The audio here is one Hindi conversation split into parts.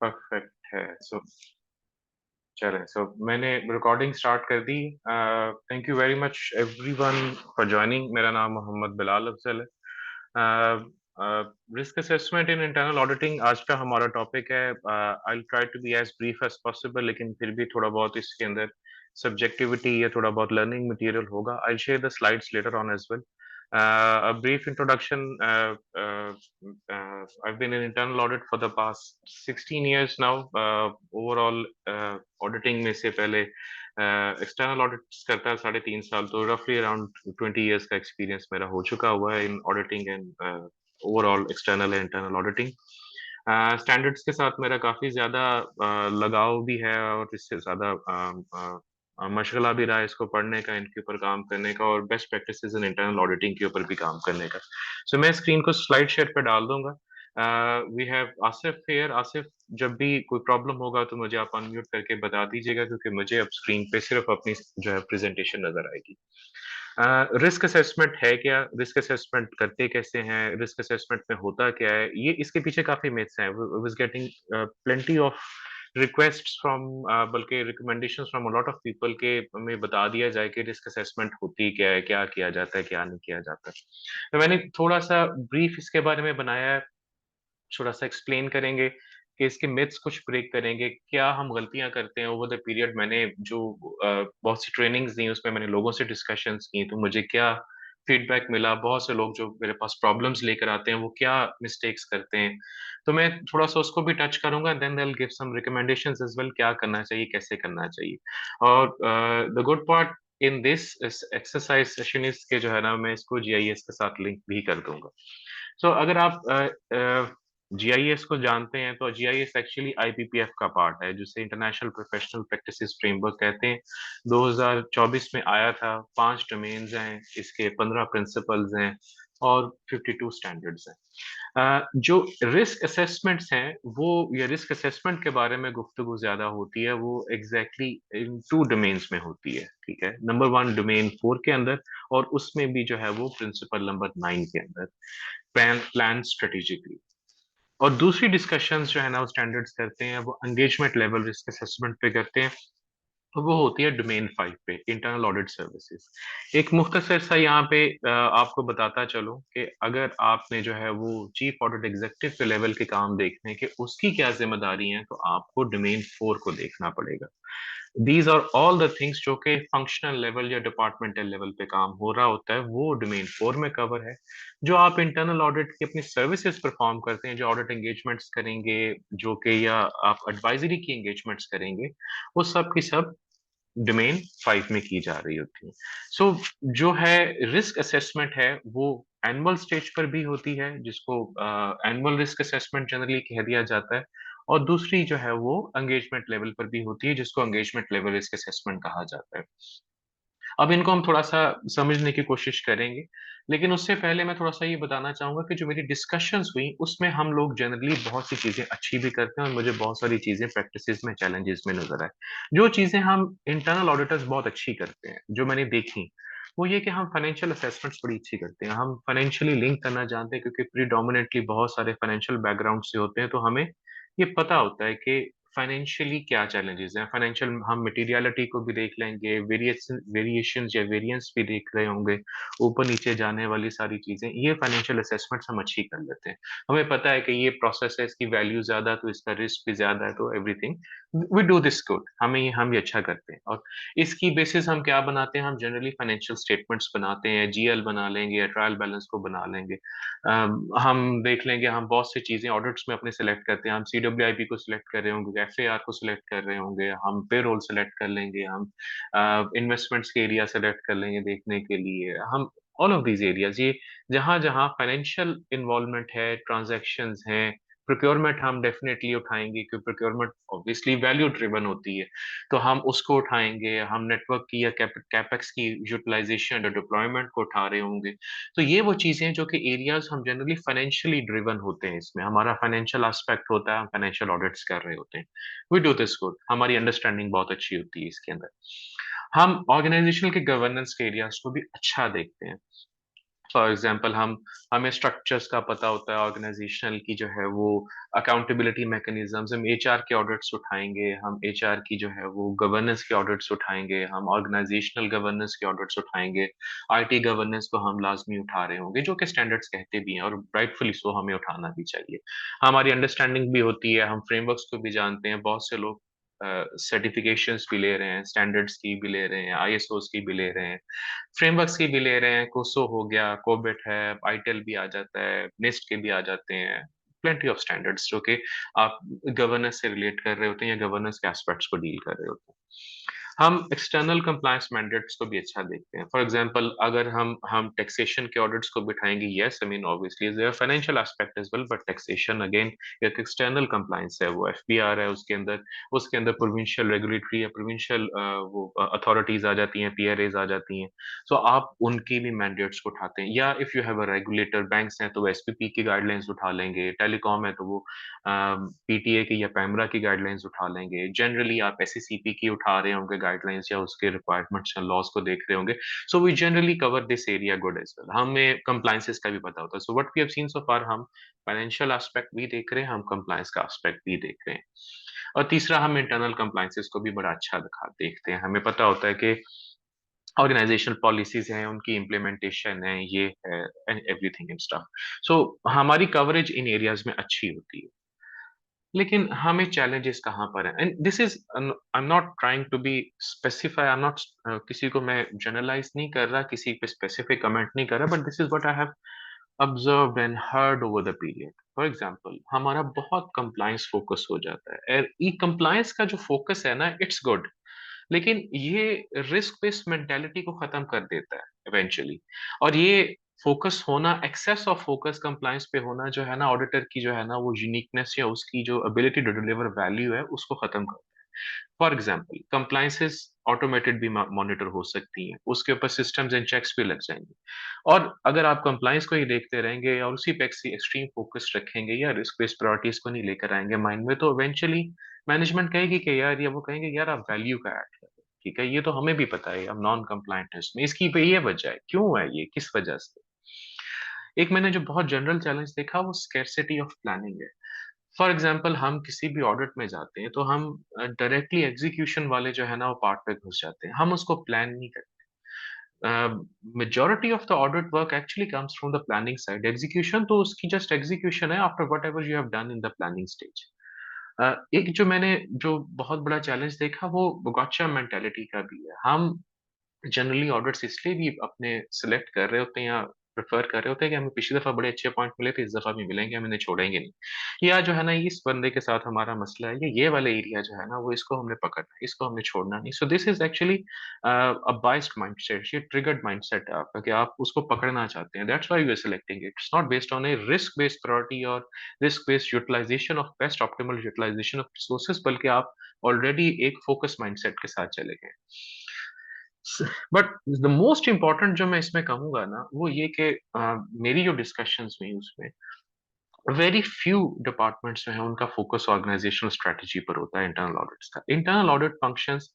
परफेक्ट है। चलें, मैंने रिकॉर्डिंग स्टार्ट कर दी। Thank you very much everyone for joining. मेरा नाम मोहम्मद बिलाल अफजल है। Risk assessment in internal auditing आज का हमारा टॉपिक है। I will try to be as brief as possible, लेकिन फिर भी थोड़ा बहुत इसके अंदर सब्जेक्टिविटी या थोड़ा बहुत लर्निंग मटेरियल होगा। I share the slides later on as well. A brief introduction. I've been in internal audit for the past 16 years now. Overall, auditing में से पहले एक्सटर्नल ऑडिट्स करता है 3.5 साल, तो रफली अराउंड 20 years का एक्सपीरियंस मेरा हो चुका हुआ है in auditing and overall external and internal auditing. Standards के साथ मेरा काफी ज्यादा लगाव भी है, और इससे ज्यादा मशगला भी रहा है इसको पढ़ने का, इनके ऊपर काम करने का, और बेस्ट प्रैक्टिसेस इन इंटरनल ऑडिटिंग के ऊपर भी काम करने का। मैं स्क्रीन को स्लाइड शेयर पे डाल दूंगा। We have Asif here. Asif, जब भी कोई प्रॉब्लम होगा तो मुझे आप अनम्यूट करके बता दीजिएगा, क्योंकि मुझे अब स्क्रीन पे सिर्फ अपनी जो है प्रेजेंटेशन नजर आएगी। रिस्क असेसमेंट है क्या, रिस्क असेसमेंट करते कैसे हैं, रिस्क असेसमेंट में होता क्या है, ये इसके पीछे काफी मिथ्स हैं। Was getting plenty of requests from, बल्कि recommendations from a lot of people के हमें बता दिया जाए कि रिस्क असेसमेंट होती क्या है, क्या किया जाता है, क्या नहीं किया जाता। तो मैंने थोड़ा सा ब्रीफ इसके बारे में बनाया है। थोड़ा सा एक्सप्लेन करेंगे कि इसके मिथ्स कुछ ब्रेक करेंगे, क्या हम गलतियां करते हैं ओवर द पीरियड। मैंने जो बहुत सी ट्रेनिंग्स दी उसमें मैंने लोगों से डिस्कशंस की, तो मुझे क्या फीडबैक मिला, बहुत से लोग जो मेरे पास प्रॉब्लम्स लेकर आते हैं वो क्या मिस्टेक्स करते हैं। तो मैं थोड़ा सा उसको भी टच करूंगा, then I will give some recommendations as well, क्या करना चाहिए, कैसे करना चाहिए। और the good part in this exercise session is के जो है ना, मैं इसको जीआईएस के साथ लिंक भी कर दूंगा। अगर आप जीआईएस को जानते हैं, तो जीआईएस एक्चुअली आईपीपीएफ का पार्ट है, जिसे इंटरनेशनल प्रोफेशनल प्रैक्टिसेस फ्रेमवर्क कहते हैं। 2024 में आया था। 5 डोमेन्स हैं इसके, 15 प्रिंसिपल्स हैं, और 52 स्टैंडर्ड्स हैं। जो रिस्क असेसमेंट्स हैं, वो या रिस्क असेसमेंट के बारे में गुफ्तगू ज्यादा होती है, वो एग्जैक्टली इन 2 डोमेन्स में होती है। ठीक है, नंबर 1 डोमेन 4 के अंदर, और उसमें भी जो है वो प्रिंसिपल नंबर 9 के अंदर, प्लान स्ट्रेटेजिकली। और दूसरी डिस्कशंस जो है ना वो स्टैंडर्ड्स करते हैं, वो एंगेजमेंट लेवल रिस्क असेसमेंट पे करते हैं, तो वो होती है डोमेन 5 पे, इंटरनल ऑडिट सर्विसेज। एक मुख्तसर सा यहाँ पे आपको बताता चलूं कि अगर आपने जो है वो चीफ ऑडिट एग्जीक्यूटिव के लेवल के काम देखने के उसकी क्या जिम्मेदारी है, तो आपको डोमेन 4 को देखना पड़ेगा। These are all the things जो कि फंक्शनल लेवल या डिपार्टमेंटल लेवल पे काम हो रहा होता है, वो डोमेन 4 में कवर है। जो आप इंटरनल ऑडिट की अपनी सर्विसेज परफॉर्म करते हैं, जो ऑडिट एंगेजमेंट्स करेंगे, जो कि या आप एडवाइजरी की एंगेजमेंट्स करेंगे, वो सब की सब डोमेन 5 में की जा रही होती है। जो है रिस्क असेसमेंट है, वो एनुअल स्टेज पर भी होती है, जिसको एनुअल रिस्क असेसमेंट जनरली कह दिया जाता है। और दूसरी जो है वो एंगेजमेंट लेवल पर भी होती है, जिसको एंगेजमेंट लेवल रिस्क असेसमेंट कहा जाता है। अब इनको हम थोड़ा सा समझने की कोशिश करेंगे, लेकिन उससे पहले मैं थोड़ा सा ये बताना चाहूंगा कि जो मेरी डिस्कशंस हुई उसमें हम लोग जनरली बहुत सी चीजें अच्छी भी करते हैं, और मुझे बहुत सारी चीजें प्रैक्टिसेस में, चैलेंजेस में नजर आए। जो चीजें हम इंटरनल ऑडिटर्स बहुत अच्छी करते हैं, जो मैंने देखी, वो ये कि हम फाइनेंशियल असेसमेंट्स बड़ी अच्छी करते हैं, हम फाइनेंशियली लिंक करना जानते हैं, क्योंकि प्रीडोमिनेटली बहुत सारे फाइनेंशियल बैकग्राउंड से होते हैं, तो हमें ये पता होता है कि फाइनेंशियली क्या चैलेंजेस हैं। फाइनेंशियल हम मटेरियलिटी को भी देख लेंगे, वेरिएशन या वेरिएंस भी देख रहे होंगे, ऊपर नीचे जाने वाली सारी चीजें, ये फाइनेंशियल असेसमेंट्स हम अच्छी कर लेते हैं। हमें पता है कि ये प्रोसेस है, इसकी वैल्यू ज्यादा, तो इसका रिस्क भी ज्यादा है, तो everything we do this good, हम ये अच्छा करते हैं। और इसकी बेसिस हम क्या बनाते हैं, हम जनरली फाइनेंशियल स्टेटमेंट्स बनाते हैं, जीएल बना लेंगे या ट्रायल बैलेंस को बना लेंगे। हम देख लेंगे, हम बहुत सी चीजें ऑडिट्स में अपने सेलेक्ट करते हैं, हम सीडब्ल्यूआईपी को सिलेक्ट कर रहे होंगे, एफएआर को सिलेक्ट कर रहे होंगे, हम पेरोल सेलेक्ट कर लेंगे, हम इन्वेस्टमेंट्स के एरिया सेलेक्ट कर लेंगे देखने के लिए। हम ऑल ऑफ दीज एरियाज, ये जहां जहां फाइनेंशियल इन्वॉल्वमेंट है, ट्रांजैक्शंस हैं, प्रोक्योरमेंट हम डेफिनेटली उठाएंगे, क्योंकि प्रोक्योरमेंट ऑब्वियसली वैल्यू ड्रिवन होती है, तो हम उसको उठाएंगे। हम नेटवर्क की या कैपेक्स की यूटिलाइजेशन और डिप्लॉयमेंट को उठा रहे होंगे। तो ये वो चीजें हैं जो कि एरियाज हम जनरली फाइनेंशियली ड्रिवन होते हैं, इसमें हमारा फाइनेंशियल एस्पेक्ट होता है, हम फाइनेंशियल ऑडिट्स कर रहे होते हैं। वी डू दिस गुड, हमारी अंडरस्टैंडिंग बहुत अच्छी होती है इसके अंदर। हम ऑर्गेनाइजेशन के गवर्नेंस के एरियाज को भी अच्छा देखते हैं। फॉर एग्जांपल हमें स्ट्रक्चर्स का पता होता है ऑर्गेनाइजेशनल की जो है वो अकाउंटेबिलिटी मैकेनिज्म्स, हम एचआर के ऑडिट्स उठाएंगे, हम एचआर की जो है वो गवर्नेंस के ऑडिट्स उठाएंगे, हम ऑर्गेनाइजेशनल गवर्नेंस के ऑडिट्स उठाएंगे, आईटी गवर्नेंस को हम लाजमी उठा रहे होंगे जो कि स्टैंडर्ड्स कहते भी हैं और राइटफुली सो हमें उठाना भी चाहिए। हमारी अंडरस्टैंडिंग भी होती है, हम फ्रेमवर्क्स को भी जानते हैं, बहुत से लोग सर्टिफिकेशंस भी ले रहे हैं, स्टैंडर्ड्स की भी ले रहे हैं, आईएसओस की भी ले रहे हैं, फ्रेमवर्क्स की भी ले रहे हैं, कोसो हो गया, कोबिट है, आईटेल भी आ जाता है, निस्ट के भी आ जाते हैं, प्लेंटी ऑफ स्टैंडर्ड्स जो कि आप गवर्नेंस से रिलेट कर रहे होते हैं या गवर्नेंस के एस्पेक्ट्स को डील कर रहे होते हैं। हम एक्सटर्नल कंप्लायंस मैंडेट्स को भी अच्छा देखते हैं। फॉर एग्जांपल अगर हम टैक्सेशन के ऑडिट्स को बिठाएंगे, yes I mean obviously there are financial aspect as well, but taxation again एक एक्सटर्नल कंप्लायंस है, वो एफबीआर है, उसके अंदर प्रोविंशियल रेगुलेटरी या प्रोविंशियल वो अथॉरिटीज आ जाती हैं, पीआरएज आ जाती हैं। सो आप उनकी भी मैंडेट्स को उठाते हैं, या if you have a regulator, banks हैं तो वो एसपीपी की गाइडलाइंस उठा लेंगे, टेलीकॉम है तो वो पीटीए की या पैमरा की गाइडलाइंस उठा लेंगे, जनरली आप एसईसीपी की उठा रहे होंगे गाइडलाइंस या उसके रिक्वायरमेंट्स या लॉज को देख रहे होंगे। So we generally cover this area good as well, हमें कंप्लायंसेस का भी पता होता है। So what we have seen so far, हम फाइनेंशियल एस्पेक्ट भी देख रहे हैं, हम कंप्लायंस का एस्पेक्ट भी देख रहे हैं। और तीसरा, हम इंटरनल कंप्लायंसेस को भी बड़ा अच्छा दिखा देखते हैं, हमें पता होता है कि ऑर्गेनाइजेशनल पॉलिसीज हैं, उनकी इम्प्लीमेंटेशन है, ये है एंड एवरीथिंग एंड स्टफ। सो हमारी कवरेज इन एरियाज में अच्छी होती है। लेकिन हमें चैलेंजेस कहाँ पर हैं? And this is, I am not trying to be specify, I am not, किसी को मैं जनरलाइज नहीं कर रहा, किसी पे स्पेसिफिक कमेंट नहीं कर रहा, but this is what I have observed and heard over the period. For example हमारा बहुत कंप्लायंस फोकस हो जाता है, और ये कंप्लायंस का जो फोकस है ना, इट्स गुड, लेकिन ये रिस्क बेस्ड मेंटालिटी को खत्म कर देता है इवेंचुअली। और ये फोकस होना, एक्सेस ऑफ फोकस कंप्लायंस पे होना जो है ना, ऑडिटर की जो है ना वो यूनिकनेस या उसकी जो एबिलिटी टू डिलीवर वैल्यू है उसको खत्म कर। फॉर एग्जाम्पल कंप्लायंसेस ऑटोमेटेड भी मॉनिटर हो सकती हैं, उसके ऊपर सिस्टम्स एंड चेक्स भी लग जाएंगे। और अगर आप कंप्लायंस को ही देखते रहेंगे और उसी पे एक्सट्रीम फोकस रखेंगे या रिस्क बेस्ड प्रायोरिटीज को नहीं लेकर आएंगे माइंड में, तो इवेंचुअली मैनेजमेंट कहेगी कि यार, या वो कहेंगे यार आप वैल्यू का ऐड कर रहे हो। ठीक है, ये तो हमें भी पता है, हम नॉन कंप्लायंट है इसमें, इसकी पे ये वजह है, क्यों है ये, किस वजह से। एक मैंने जो बहुत जनरल चैलेंज देखा वो स्कैरसिटी ऑफ प्लानिंग है। फॉर एग्जाम्पल हम किसी भी ऑडिट में जाते हैं तो हम डायरेक्टली एग्जीक्यूशन वाले जो है ना वो पार्ट पे घुस जाते हैं, हम उसको प्लान नहीं करते। Majority of the audit work actually comes from the planning side, execution तो उसकी जस्ट एग्जीक्यूशन है after what ever you have done in the planning stage. एक जो बहुत बड़ा चैलेंज देखा वो गॉटचा मेंटेलिटी का भी है। हम जनरली ऑर्डर्स इसलिए भी अपने सिलेक्ट कर रहे होते हैं या प्रेफर कर रहे होते हैं कि हमें पिछली दफा बड़े अच्छे पॉइंट मिले थे, इस दफा भी मिलेंगे, हम इन्हें छोड़ेंगे नहीं। या जो है ना, इस बंदे के साथ हमारा मसला है, ये वाला एरिया जो है ना वो इसको हमने पकड़ना है, इसको हमने छोड़ना नहीं। So this is actually a biased mindset, ये ट्रिगर्ड माइंडसेट है आपका कि आप उसको पकड़ना चाहते हैं, that's why you are selecting it. It's not based on a risk based priority और risk based utilization of best optimal utilization of resources, बल्कि आप ऑलरेडी एक फोकस माइंडसेट के साथ चले गए। बट द मोस्ट इम्पोर्टेंट जो मैं इसमें कहूंगा ना वो ये कि मेरी जो डिस्कशंस हुई उसमें वेरी फ्यू डिपार्टमेंट्स जो है उनका फोकस ऑर्गेनाइजेशनल स्ट्रेटजी पर होता है। इंटरनल ऑडिट्स का, इंटरनल ऑडिट फंक्शंस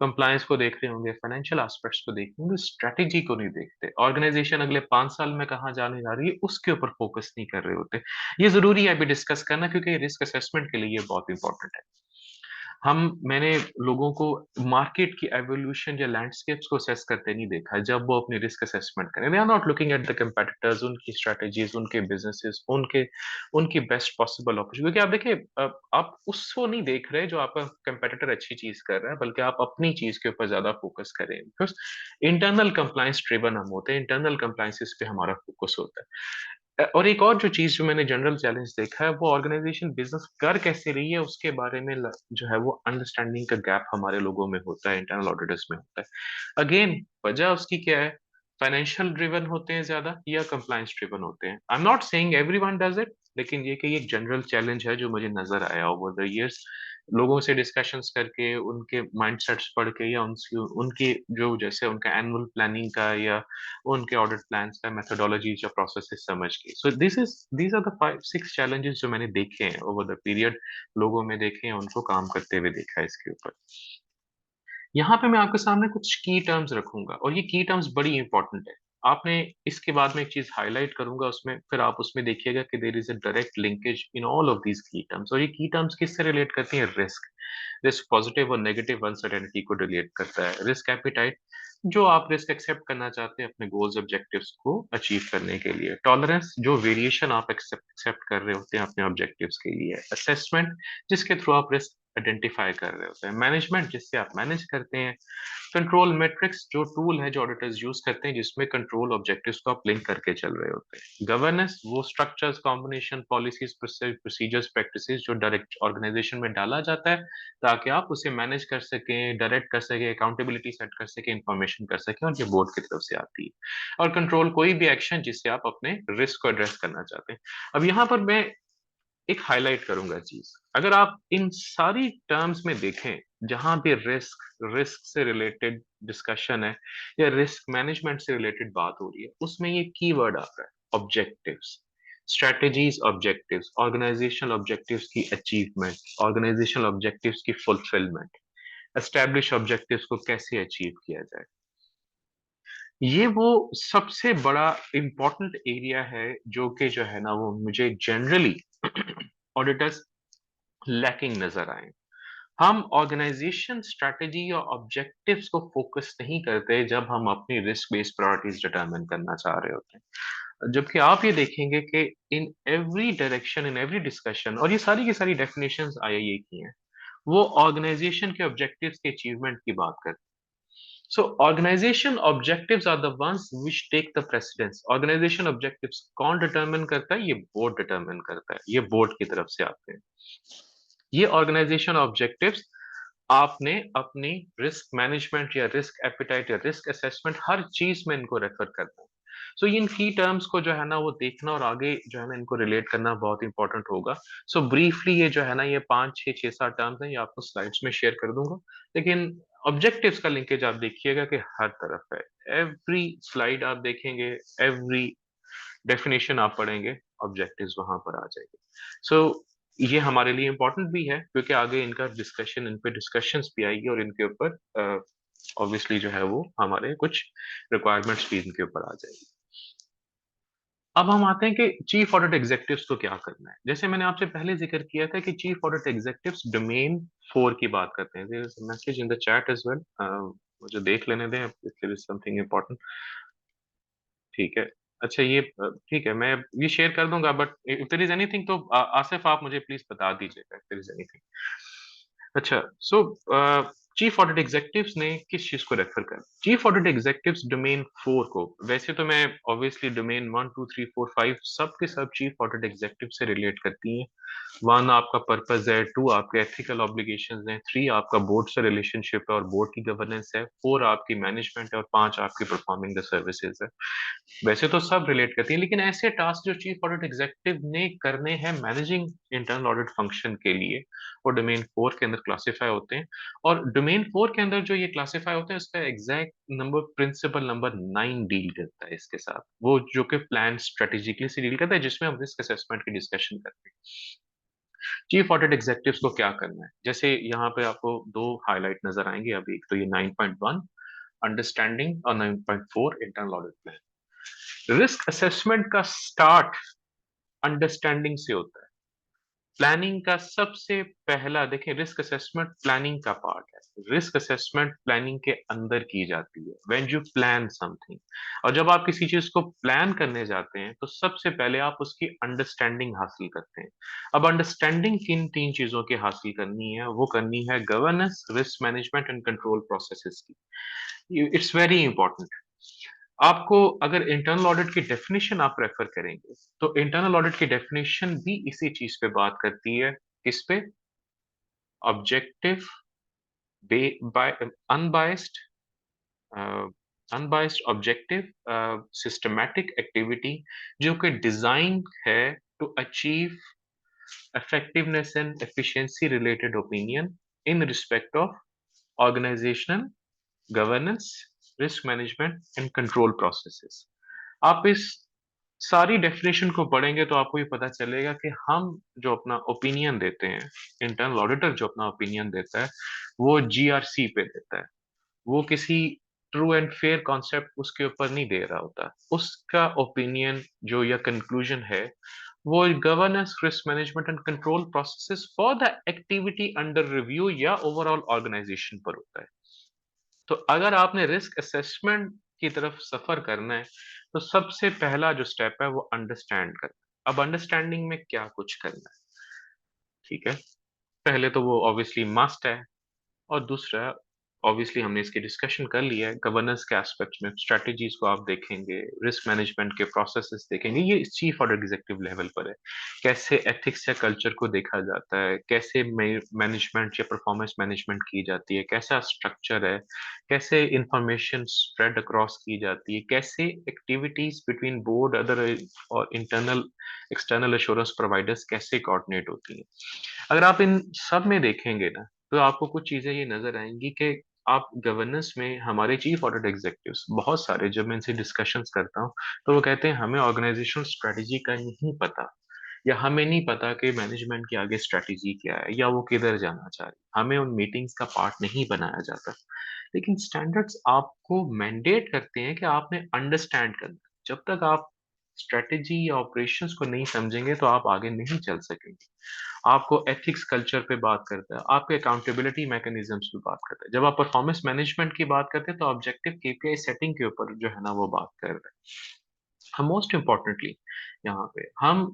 कंप्लायंस को देख रहे होंगे, फाइनेंशियल एस्पेक्ट्स को देख रहे होंगे, स्ट्रेटजी को नहीं देखते। ऑर्गेनाइजेशन अगले 5 साल में कहाँ जाने जा रही है उसके ऊपर फोकस नहीं कर रहे होते। ये जरूरी है अभी डिस्कस करना, क्योंकि रिस्क असेसमेंट के लिए ये बहुत इंपॉर्टेंट है। मैंने लोगों को मार्केट की एवोल्यूशन या लैंडस्केप्स को असेस करते नहीं देखा जब वो अपनी रिस्क असेसमेंट करें। They are not looking at the competitors, उनकी स्ट्रेटजीज, उनके बिजनेसेस, उनकी बेस्ट पॉसिबल अपॉर्चुनिटी। क्योंकि आप देखिए, आप उसको नहीं देख रहे जो आपका कंपेटिटर अच्छी चीज कर रहा है, बल्कि आप अपनी चीज के ऊपर ज्यादा फोकस करें, बिकॉज इंटरनल कंप्लायंस ड्रिवन हम होते हैं, इंटरनल कंप्लायंसेस पे हमारा फोकस होता है। और एक और जो चीज जो मैंने जनरल चैलेंज देखा है वो ऑर्गेनाइजेशन बिजनेस कर कैसे रही है उसके बारे में जो है वो अंडरस्टैंडिंग का गैप हमारे लोगों में होता है, इंटरनल ऑडिटर्स में होता है। अगेन वजह उसकी क्या है, फाइनेंशियल ड्रिवन होते हैं ज्यादा या कंप्लायंस ड्रिवन होते हैं। आई am not saying everyone does it, लेकिन ये कि ये एक जनरल चैलेंज है जो मुझे नजर आया ओवर द इयर्स, लोगों से डिस्कशंस करके, उनके माइंडसेट्स पढ़ के, या उनकी उनकी जो जैसे उनका एनुअल प्लानिंग का या उनके ऑडिट प्लान्स का मेथोडोलॉजी या प्रोसेसेस समझ के। So these are the 5-6 challenges जो मैंने देखे हैं ओवर द पीरियड, लोगों में देखे हैं, उनको काम करते हुए देखा है इसके ऊपर। यहाँ पे मैं आपके सामने कुछ की टर्म्स रखूंगा और ये की टर्म्स बड़ी इंपॉर्टेंट है। आपने इसके बाद में एक चीज हाईलाइट करूंगा उसमें, फिर आप उसमें देखिएगा कि there is a direct linkage in all of these key terms, और ये की टर्म्स किससे रिलेट करती हैं? रिस्क। रिस्क पॉजिटिव और नेगेटिव अनसर्टेनिटी को रिलेट करता है। रिस्क एपिटाइट, जो आप रिस्क एक्सेप्ट करना चाहते हैं अपने गोल्स ऑब्जेक्टिव्स को अचीव करने के लिए। टॉलरेंस, जो वेरिएशन आप एक्सेप्ट कर रहे होते हैं अपने ऑब्जेक्टिव्स के लिए। असेसमेंट, जिसके थ्रू आप रिस्क आइडेंटिफाई कर रहे होते हैं। मैनेजमेंट, जिससे आप मैनेज करते हैं। कंट्रोल मैट्रिक्स, जो टूल है जो ऑडिटर्स यूज करते हैं जिसमें कंट्रोल ऑब्जेक्टिव्स को आप लिंक करके चल रहे होते हैं। गवर्नेंस, वो structures, combination, policies, procedures, practices जो डायरेक्ट ऑर्गेनाइजेशन में डाला जाता है ताकि आप उसे मैनेज कर सकें, डायरेक्ट कर सकें, अकाउंटेबिलिटी सेट कर सकें, इंफॉर्मेशन कर सकें, और ये बोर्ड की तरफ से आती है। और कंट्रोल, कोई भी एक्शन जिससे आप अपने रिस्क को एड्रेस करना चाहते हैं। अब यहाँ पर मैं एक हाइलाइट करूंगा चीज, अगर आप इन सारी टर्म्स में देखें जहां भी रिस्क, रिस्क से रिलेटेड डिस्कशन है या रिस्क मैनेजमेंट से रिलेटेड बात हो रही है, उसमें ये कीवर्ड आता है objectives, strategies, objectives, organisational objectives की अचीवमेंट, ऑर्गेनाइजेशनल ऑब्जेक्टिव्स की फुलफिलमेंट, एस्टैब्लिश ऑब्जेक्टिव्स को कैसे अचीव किया जाए। ये वो सबसे बड़ा इंपॉर्टेंट एरिया है जो कि जो है ना वो मुझे जनरली ऑडिटर्स लैकिंग नजर आए। हम ऑर्गेनाइजेशन स्ट्रेटजी और ऑब्जेक्टिव्स को फोकस नहीं करते जब हम अपनी रिस्क बेस्ड प्रायोरिटीज डिटरमिन करना चाह रहे होते हैं। जबकि आप ये देखेंगे कि in every direction, in every discussion, और ये सारी की सारी डेफिनेशंस आईआईए की हैं, वो ऑर्गेनाइजेशन के ऑब्जेक्टिव्स के अचीवमेंट की बात करते हैं। So organization objectives are the ones which take the precedence. Organization objectives कौन determine करता है? ये board determine करता है, ये board की तरफ से आते हैं। ये ऑर्गेनाइजेशन ऑब्जेक्टिव्स आपने अपनी रिस्क मैनेजमेंट या रिस्क एपिटाइट या रिस्क असेसमेंट हर चीज में इनको रेफर करना है। सो इन की टर्म्स को जो है ना वो देखना और आगे जो है ना इनको रिलेट करना बहुत इंपॉर्टेंट होगा। सो ब्रीफली ये जो है ना ये 5 6 6 7 टर्म्स हैं, ये आपको स्लाइड्स में शेयर कर दूंगा, लेकिन ऑब्जेक्टिव्स का लिंकेज आप देखिएगा कि हर तरफ है। एवरी स्लाइड आप देखेंगे, एवरी डेफिनेशन आप पढ़ेंगे, ऑब्जेक्टिव्स वहां पर आ जाएंगे। सो ये हमारे लिए इम्पोर्टेंट भी है क्योंकि आगे इनका डिस्कशन, इन पे डिस्कशंस भी आएगी और इनके ऊपर ऑब्वियसली जो है वो हमारे कुछ रिक्वायरमेंट्स भी इनके ऊपर आ जाएगी। अब हम आते हैं कि चीफ ऑडिट एग्जेक्टिव्स को क्या करना है। जैसे मैंने आपसे पहले जिक्र किया था कि चीफ ऑडिट एग्जेक्टिव्स डोमेन 4 की बात करते हैं। There is a message in the chat as well, मुझे देख लेने दें if there is something important. ठीक है। अच्छा ये ठीक है, मैं ये शेयर कर दूंगा, but if there is anything तो आसिफ आप मुझे प्लीज बता दीजिएगा इफ देयर इज एनीथिंग। अच्छा, सो चीफ ऑडिट एग्जेक्टिव्स ने किस चीज को रेफर कर, चीफ ऑडिट एग्जेक्टिव्स डोमेन 4 को, वैसे तो मैं ऑब्वियसली डोमेन 1 2 3 4 5 सब के सब चीफ ऑडिट एग्जेक्टिव से रिलेट करती हैं। 1 आपका पर्पस है, 2 आपके एथिकल ऑब्लिगेशंस हैं, 3 आपका बोर्ड से रिलेशनशिप है और बोर्ड की गवर्नेंस है, 4 आपकी मैनेजमेंट है और 5 आपकी परफॉर्मिंग द सर्विसेज है। वैसे तो सब रिलेट करती है, लेकिन ऐसे टास्क जो चीफ ऑडिट एग्जेक्टिव ने करने हैं मैनेजिंग इंटरनल ऑडिट फंक्शन के लिए, वो डोमेन 4 के अंदर क्लासिफाई होते हैं। और डोमेन 4 के अंदर जो ये क्लासिफाई होते हैं उसका exact number, principle number 9 deal करता है इसके साथ, वो जो कि प्लान स्ट्रेटेजिकली से डील करता है, जिसमें हम रिस्क असेसमेंट की डिस्कशन करते हैं। चीफ ऑडिट एग्जेक्टिव्स को क्या करना है, जैसे यहाँ पे आपको दो हाईलाइट नजर आएंगे अभी, एक तो ये 9.1 अंडरस्टैंडिंग और 9.4 internal audit plan. Risk assessment का स्टार्ट अंडरस्टैंडिंग से होता है। प्लानिंग का सबसे पहला, देखिए रिस्क असेसमेंट प्लानिंग का पार्ट है। रिस्क असेसमेंट प्लानिंग के अंदर की जाती है व्हेन यू प्लान समथिंग। और जब आप किसी चीज को प्लान करने जाते हैं तो सबसे पहले आप उसकी अंडरस्टैंडिंग हासिल करते हैं। अब अंडरस्टैंडिंग किन 3 चीजों की हासिल करनी है? वो करनी है governance, risk management and control processes की। It's very important. आपको अगर इंटरनल ऑडिट की डेफिनेशन आप रेफर करेंगे तो इंटरनल ऑडिट की डेफिनेशन भी इसी चीज पे बात करती है। किस पे? Objective, unbiased, unbiased objective systematic activity जो कि डिजाइन है to achieve effectiveness and efficiency related opinion in respect of organizational governance, risk management and control processes। आप इस सारी डेफिनेशन को पढ़ेंगे तो आपको ये पता चलेगा कि हम जो अपना ओपिनियन देते हैं, इंटरनल ऑडिटर जो अपना ओपिनियन देता है वो जीआरसी पे देता है, वो किसी ट्रू एंड फेयर कॉन्सेप्ट उसके ऊपर नहीं दे रहा होता। उसका ओपिनियन जो या कंक्लूजन है वो governance, risk management and control processes for the activity under review या ओवरऑल ऑर्गेनाइजेशन पर होता है। तो अगर आपने रिस्क असेसमेंट की तरफ सफर करना है तो सबसे पहला जो स्टेप है वो अंडरस्टैंड करना। अब अंडरस्टैंडिंग में क्या कुछ करना है, ठीक है। पहले तो वो ऑब्वियसली मस्ट है, और दूसरा ऑब्वियसली हमने इसकी डिस्कशन कर लिया है, गवर्नेंस के एस्पेक्ट में स्ट्रेटजीज को आप देखेंगे, रिस्क मैनेजमेंट के प्रोसेसेस देखेंगे, ये चीफ और एग्जीक्यूटिव लेवल पर है। कैसे एथिक्स या कल्चर को देखा जाता है, कैसे मैनेजमेंट या परफॉर्मेंस मैनेजमेंट की जाती है, कैसा स्ट्रक्चर है, कैसे इंफॉर्मेशन स्प्रेड अक्रॉस की जाती है, कैसे एक्टिविटीज बिटवीन बोर्ड अदर और इंटरनल एक्सटर्नल एश्योरेंस प्रोवाइडर्स कैसे कोऑर्डिनेट होती हैं। अगर आप इन सब में देखेंगे ना, तो आपको कुछ चीजें ये नजर आएंगी कि आप गवर्नेंस में हमारे चीफ ऑडिट एग्जीक्यूटिव्स बहुत सारे, जब मैं इनसे डिस्कशंस करता हूँ तो वो कहते हैं हमें ऑर्गेनाइजेशनल स्ट्रेटजी का नहीं पता, या हमें नहीं पता कि मैनेजमेंट की आगे स्ट्रेटजी क्या है या वो किधर जाना चाह रही है, हमें उन मीटिंग्स का पार्ट नहीं बनाया जाता। लेकिन स्टैंडर्ड्स आपको मैंडेट करते हैं कि आपने अंडरस्टैंड करना है। जब तक आप स्ट्रेटजी या ऑपरेशंस को नहीं समझेंगे तो आप आगे नहीं चल सकेंगे। आपको एथिक्स कल्चर पे बात करता है, आपके अकाउंटेबिलिटी मैकेनिज्म्स पे बात करता है। जब आप परफॉर्मेंस मैनेजमेंट की बात करते हैं तो ऑब्जेक्टिव केपीआई सेटिंग के ऊपर जो है ना वो बात कर रहे हैं। हम मोस्ट इम्पोर्टेंटली यहाँ पे हम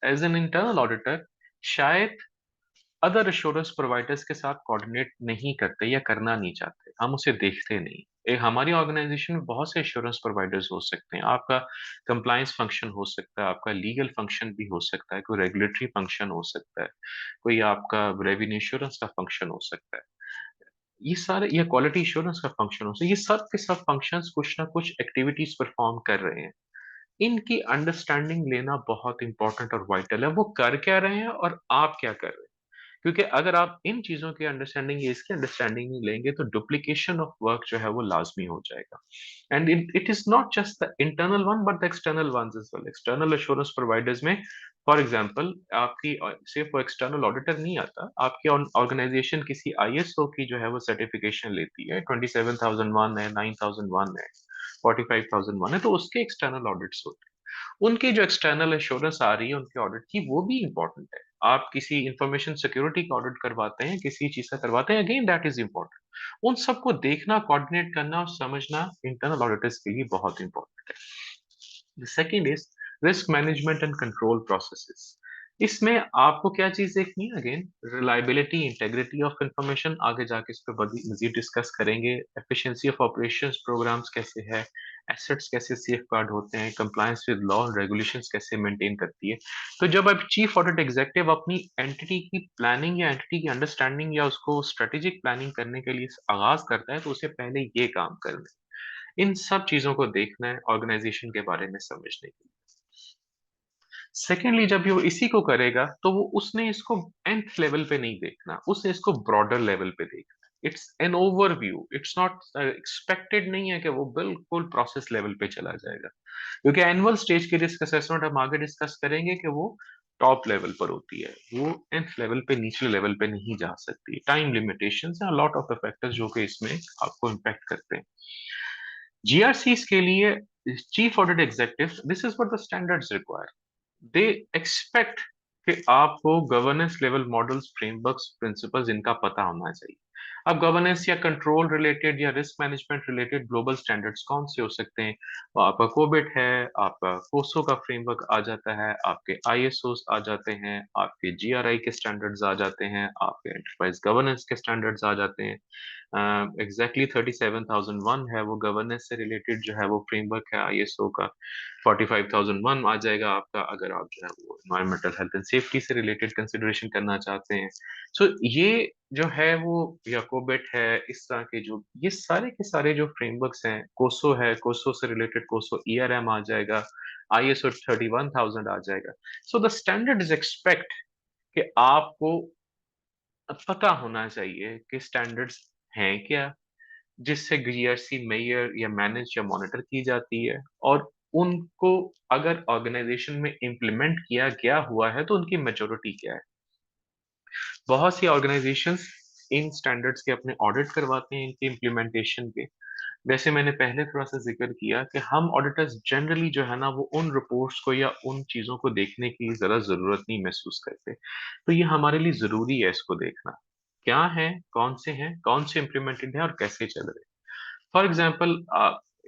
एज एन इंटरनल ऑडिटर शायद अदर एश्योरेंस प्रोवाइडर्स के साथ कोऑर्डिनेट नहीं करते या करना नहीं चाहते, हम उसे देखते नहीं। एक हमारी ऑर्गेनाइजेशन में बहुत से एश्योरेंस प्रोवाइडर्स हो सकते हैं, आपका कंप्लायंस फंक्शन हो सकता है, आपका लीगल फंक्शन भी हो सकता है, कोई रेगुलेटरी फंक्शन हो सकता है, कोई आपका रेवेन्यू इंश्योरेंस का फंक्शन हो सकता है, ये सारे, या क्वालिटी इंश्योरेंस का फंक्शन हो सकता है। ये सब के सब फंक्शंस कुछ ना कुछ एक्टिविटीज परफॉर्म कर रहे हैं। इनकी अंडरस्टैंडिंग लेना बहुत इंपॉर्टेंट और वाइटल है, वो कर क्या रहे हैं और आप क्या कर रहे हैं। क्योंकि अगर आप इन चीजों की अंडरस्टैंडिंग या इसकी अंडरस्टैंडिंग नहीं लेंगे तो डुप्लीकेशन ऑफ वर्क जो है वो लाजमी हो जाएगा। And it is not just the internal one but the external ones as well. External assurance providers में फॉर एग्जांपल आपकी सिर्फ वो एक्सटर्नल ऑडिटर नहीं आता, आपकी ऑर्गेनाइजेशन किसी आईएसओ की जो है वो सर्टिफिकेशन लेती है, 27001 है, 9001 है, 45001 है, तो उसके एक्सटर्नल ऑडिट्स होते हैं। उनकी जो एक्सटर्नल एश्योरेंस आ रही है उनके ऑडिट की, वो भी इंपॉर्टेंट है। आप किसी इंफॉर्मेशन सिक्योरिटी का ऑडिट करवाते हैं, किसी चीज का करवाते हैं, अगेन दैट इज इंपॉर्टेंट। उन सबको देखना, कोऑर्डिनेट करना और समझना इंटरनल ऑडिटर्स के लिए बहुत इंपॉर्टेंट है। The second is risk management and control processes. इसमें आपको क्या चीज देखनी है, again reliability, integrity of information, आगे जाके इस पर मजीद डिस्कस करेंगे। एफिशिएंसी ऑफ ऑपरेशंस प्रोग्राम्स कैसे है, एसेट्स कैसे सेफ गार्ड होते हैं, कंप्लायंस विद लॉ रेगुलेशंस कैसे मेंटेन करती है। तो जब अब चीफ ऑडिट एग्जीक्यूटिव अपनी एंटिटी की प्लानिंग या एंटिटी की अंडरस्टैंडिंग या उसको स्ट्रेटेजिक प्लानिंग करने के लिए आगाज करता है तो उसे पहले ये काम करना है, इन सब चीजों को देखना है ऑर्गेनाइजेशन के बारे में समझने के लिए। सेकेंडली जब ये वो इसी को करेगा तो वो उसने इसको nth लेवल पे नहीं देखना, उसने इसको ब्रॉडर लेवल पे देखना। It's an overview, it's not expected नहीं है कि वो बिल्कुल प्रोसेस लेवल पे चला जाएगा, क्योंकि एनुअल स्टेज की रिस्क असेसमेंट हम आगे डिस्कस करेंगे कि वो टॉप लेवल पर होती है, वो nth लेवल पे निचले लेवल पे नहीं जा सकती। टाइम लिमिटेशंस हैं, लॉट ऑफ फैक्टर्स जो कि इसमें आपको इम्पैक्ट करते हैं। जीआरसीज के लिए chief audit executive, this is what the standards require. They expect कि आपको governance level models, frameworks, principles इनका पता होना चाहिए। अब गवर्नेंस या कंट्रोल रिलेटेड या risk management related global standards कौन से हो सकते हैं? आपका कोबिट है, आपका कोसो का फ्रेमवर्क आ जाता है, आपके आईएसओ आ जाते हैं, आपके जीआरआई के स्टैंडर्ड्स आ जाते हैं, आपके एंटरप्राइज गवर्नेंस के स्टैंडर्ड्स आ जाते हैं। एग्जैक्टली 37001 है, वो गवर्नेंस से रिलेटेड जो है वो फ्रेमवर्क है आईएसओ का। 45001 आ जाएगा आपका अगर आप जो है वो एनवायरमेंटल हेल्थ एंड सेफ्टी से रिलेटेड कंसिडरेशन करना चाहते हैं। सो ये जो है वो याकोबेट है, इस तरह के जो ये सारे के सारे जो फ्रेमवर्क्स हैं, कोसो है, कोसो से रिलेटेड कोसो ईआरएम आ जाएगा, आईएसओ 31000 आ जाएगा। So the standard is expect कि आपको पता होना चाहिए कि स्टैंडर्ड्स हैं क्या, जिससे जीआरसी मेजर या मैनेज या मॉनिटर की जाती है, और उनको अगर ऑर्गेनाइजेशन में इम्प्लीमेंट किया गया हुआ है तो उनकी मेच्योरिटी क्या है। बहुत सी ऑर्गेनाइजेशंस इन स्टैंडर्ड्स के अपने ऑडिट करवाते हैं इनके इम्प्लीमेंटेशन के, वैसे मैंने पहले थोड़ा-सा ज़िक्र किया कि हम ऑडिटर्स जनरली जो है ना वो उन रिपोर्ट्स को या उन चीज़ों को देखने की ज़रा ज़रूरत नहीं महसूस करते। तो ये हमारे लिए ज़रूरी है इसको देखना। क्या हैं, कौन से इम्प्लीमेंटेड हैं और कैसे चल रहे हैं। For example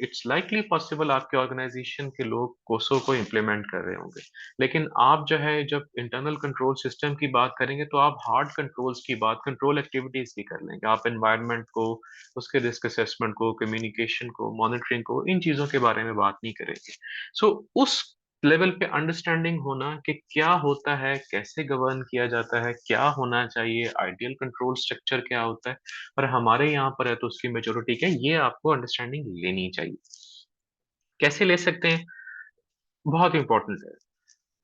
it's likely possible आपके ऑर्गेनाइजेशन के लोग कोसो को इम्प्लीमेंट कर रहे होंगे, लेकिन आप जो है जब इंटरनल कंट्रोल सिस्टम की बात करेंगे तो आप हार्ड कंट्रोल्स की बात कंट्रोल एक्टिविटीज की कर लेंगे। आप एनवायरनमेंट को, उसके रिस्क असेसमेंट को, कम्युनिकेशन को, मॉनिटरिंग को, इन चीजों के बारे में बात नहीं करेंगे। सो उस लेवल पे अंडरस्टैंडिंग होना कि क्या होता है, कैसे गवर्न किया जाता है, क्या होना चाहिए, आइडियल कंट्रोल स्ट्रक्चर क्या होता है, और हमारे यहाँ पर है तो उसकी मेजॉरिटी क्या है, ये आपको अंडरस्टैंडिंग लेनी चाहिए। कैसे ले सकते हैं? बहुत इंपॉर्टेंट है।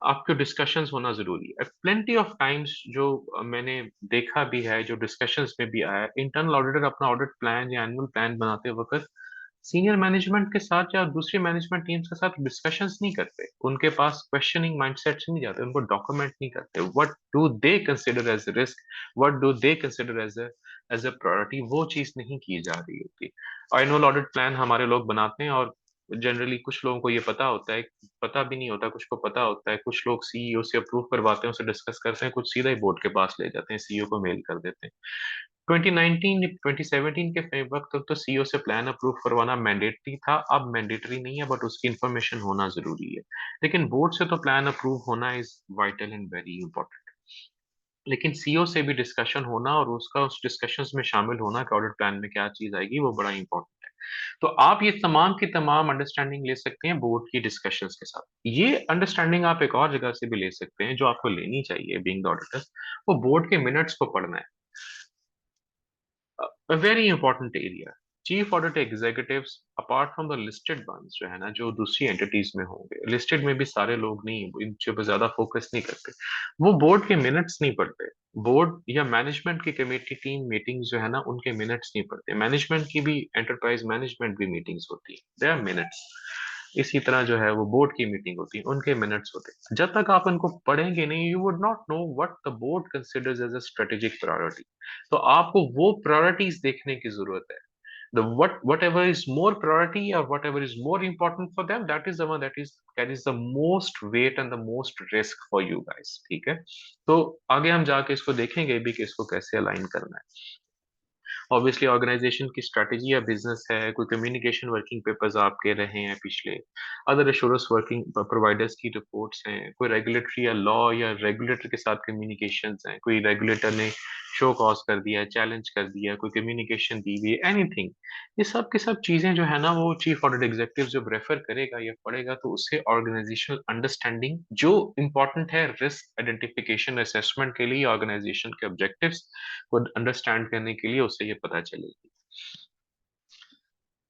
आपके डिस्कशंस होना ज़रूरी है। प्लेंटी ऑफ टाइम्स जो मैंने देखा भी है, जो डिस्कशंस में भी आया है, इंटरनल ऑडिटर अपना ऑडिट प्लान या एनुअल प्लान बनाते वक़्त सीनियर मैनेजमेंट के साथ या दूसरी मैनेजमेंट टीम्स के साथ डिस्कशंस नहीं करते। उनके पास क्वेश्चनिंग माइंडसेट से नहीं जाते, उनको डॉक्यूमेंट नहीं करते। What do they consider as a risk? What do they consider as a priority? वो चीज़ नहीं की जा रही होती। एनुअल ऑडिट प्लान हमारे लोग बनाते हैं और जनरली कुछ लोगों को ये पता होता है, पता भी नहीं होता, कुछ को पता होता है। कुछ लोग सीईओ से अप्रूव करवाते हैं, उससे डिस्कस करते हैं, कुछ सीधा ही बोर्ड के पास ले जाते हैं, सीईओ को मेल कर देते हैं। 2019 2017 के फ्रेमवर्क तक तो सीईओ से प्लान अप्रूव करवाना मैंडेटरी था, अब मैंडेटरी नहीं है, बट उसकी इन्फॉर्मेशन होना ज़रूरी है। लेकिन बोर्ड से तो प्लान अप्रूव होना is vital and very important. लेकिन सीईओ से भी डिस्कशन होना और उसका उस डिस्कशंस में शामिल होना कि ऑडिट प्लान में क्या चीज़ आएगी, वो बड़ा इंपॉर्टेंट है। तो आप ये तमाम की तमाम अंडरस्टैंडिंग ले सकते हैं बोर्ड की डिस्कशंस के साथ। ये अंडरस्टैंडिंग आप एक और जगह से भी ले सकते हैं, जो आपको लेनी चाहिए बीइंग द ऑडिटर, वो बोर्ड के मिनट्स को पढ़ना है। a very important area. Chief audit executives apart from the listed ones जो है ना, जो दूसरी एंटिटीज में होंगे, लिस्टेड में भी सारे लोग नहीं, इन चीजों पे ज्यादा फोकस नहीं करते। वो बोर्ड के मिनट्स नहीं पढ़ते। बोर्ड या मैनेजमेंट की कमेटी टीम मीटिंग्स जो है ना, उनके मिनट्स नहीं पढ़ते। मैनेजमेंट की भी, एंटरप्राइज मैनेजमेंट भी मीटिंग्स होती है, दे आर मिनट्स। इसी तरह जो है वो बोर्ड की मीटिंग होती है, उनके मिनट्स होते हैं। जब तक आप इनको पढ़ेंगे नहीं, you would not know what the board considers as a strategic priority. तो आपको वो प्रायोरिटीज देखने की जरूरत है। The whatever is more priority or whatever is more important for them, that is the one that is carries the most weight and the most risk for you guys। ठीक है? तो आगे हम जाके इसको देखेंगे भी कि इसको कैसे अलाइन करना है। ऑब्वियसली ऑर्गेनाइजेशन की स्ट्रैटेजी या बिजनेस है, कोई कम्युनिकेशन वर्किंग पेपर्स आपके रहे हैं पिछले, अदर एश्योरेंस वर्किंग प्रोवाइडर्स की रिपोर्ट्स हैं, कोई रेगुलेटरी या लॉ या रेगुलेटर के साथ कम्युनिकेशंस हैं, कोई रेगुलेटर ने शो कॉज कर दिया, चैलेंज कर दिया, कोई कम्युनिकेशन दी हुई है, एनीथिंग। ये सब की सब चीजें जो है ना, वो चीफ ऑडिट एग्जीक्यूटिव जब रेफर करेगा या पढ़ेगा तो उससे ऑर्गेनाइजेशनल अंडरस्टैंडिंग जो इंपॉर्टेंट है रिस्क आइडेंटिफिकेशन असेसमेंट के लिए, ऑर्गेनाइजेशन के ऑब्जेक्टिव्स को अंडरस्टैंड करने के लिए उससे ये पता चलेगी।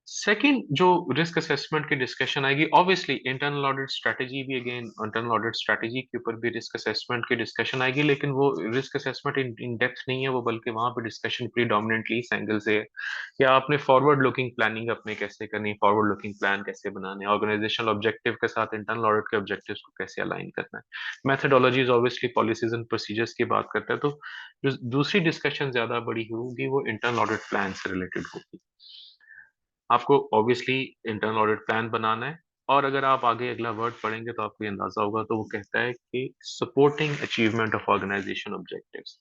सेकंड जो रिस्क असेसमेंट की डिस्कशन आएगी, ऑब्वियसली इंटरनल ऑडिट स्ट्रेटजी भी, अगेन इंटरनल ऑडिट स्ट्रेटजी के ऊपर भी रिस्क असेसमेंट की डिस्कशन आएगी, लेकिन वो रिस्क असेसमेंट इन डेप्थ नहीं है वो, बल्कि वहां पे डिस्कशन प्रीडोमिनेंटली इस एंगल से है कि आपने फॉरवर्ड लुकिंग प्लानिंग अपने कैसे करनी, फॉरवर्ड लुकिंग प्लान कैसे बनाने, ऑर्गेनाइजेशनल ऑब्जेक्टिव के साथ इंटरनल ऑडिट के ऑब्जेक्टिव्स को कैसे अलाइन करना है। Methodologies obviously policies and procedures की बात करता है, तो जो दूसरी डिस्कशन ज्यादा बड़ी होगी वो इंटरनल ऑडिट प्लान से रिलेटेड होगी। आपको ऑब्वियसली इंटरनल ऑडिट प्लान बनाना है, और अगर आप आगे अगला वर्ड पढ़ेंगे तो आपको ये अंदाजा होगा, तो वो कहता है कि supporting achievement of organisation objectives.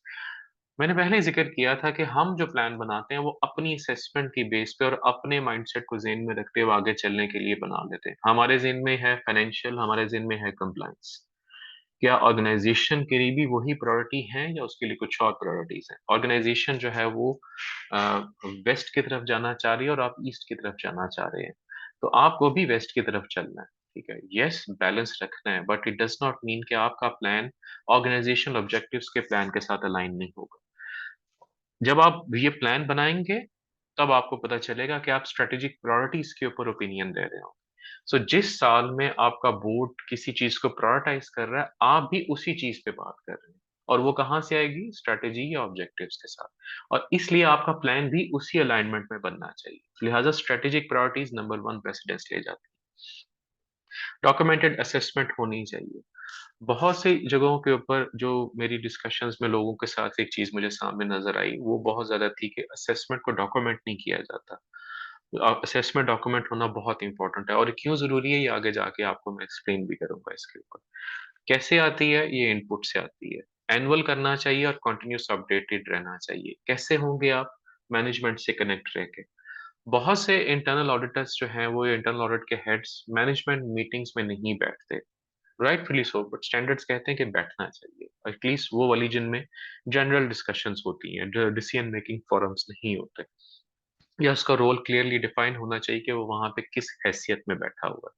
मैंने पहले ही जिक्र किया था कि हम जो प्लान बनाते हैं वो अपनी असेसमेंट की बेस पे और अपने माइंडसेट को जेन में रखते हुए आगे चलने के लिए बना लेते हैं। हमारे जेन में है फाइनेंशियल, हमारे जेन में है कंप्लायंस। क्या ऑर्गेनाइजेशन के लिए भी वही प्रायोरिटी है या उसके लिए कुछ और प्रायोरिटीज हैं? ऑर्गेनाइजेशन जो है वो वेस्ट की तरफ जाना चाह रही है और आप ईस्ट की तरफ जाना चाह रहे हैं, तो आपको भी वेस्ट की तरफ चलना है। ठीक है, यस बैलेंस रखना है, but it does not mean कि आपका प्लान ऑर्गेनाइजेशनल ऑब्जेक्टिव्स के प्लान के साथ अलाइन नहीं होगा। जब आप ये प्लान बनाएंगे तब आपको पता चलेगा कि आप स्ट्रेटेजिक प्रायोरिटीज के ऊपर ओपिनियन दे रहे हो। सो जिस साल में आपका बोर्ड किसी चीज को प्रायोरिटाइज कर रहा है, आप भी उसी चीज पे बात कर रहे हैं, और वो कहाँ से आएगी? स्ट्रेटेजी या ऑब्जेक्टिव्स के साथ। और इसलिए आपका प्लान भी उसी अलाइनमेंट में बनना चाहिए। लिहाजा strategic priorities number one precedence ले जाती है। डॉक्यूमेंटेड असेसमेंट होनी चाहिए। बहुत सी जगहों के ऊपर जो मेरी डिस्कशंस में लोगों के साथ एक चीज मुझे सामने नजर आई, वो बहुत ज्यादा थी कि असेसमेंट को डॉक्यूमेंट नहीं किया जाता। असेसमेंट डॉक्यूमेंट होना बहुत इंपॉर्टेंट है, और क्यों जरूरी है ये आगे जाके आपको मैं एक्सप्लेन भी करूंगा इसके ऊपर। कैसे आती है? ये इनपुट से आती है। एनुअल करना चाहिए और कंटिन्यूस अपडेटेड रहना चाहिए। कैसे होंगे आप? मैनेजमेंट से कनेक्ट रह के। बहुत से इंटरनल ऑडिटर्स जो हैं, वो इंटरनल ऑडिट के हेड्स मैनेजमेंट मीटिंग्स में नहीं बैठते, राइटफुली सो, बट स्टैंडर्ड्स कहते हैं कि बैठना चाहिए, एटलीस्ट वो वाली जिनमें जनरल डिस्कशंस होती हैं, जो डिसीजन मेकिंग फोरम्स नहीं होते, या उसका रोल क्लियरली डिफाइन होना चाहिए कि वो वहां पे किस हैसियत में बैठा हुआ है।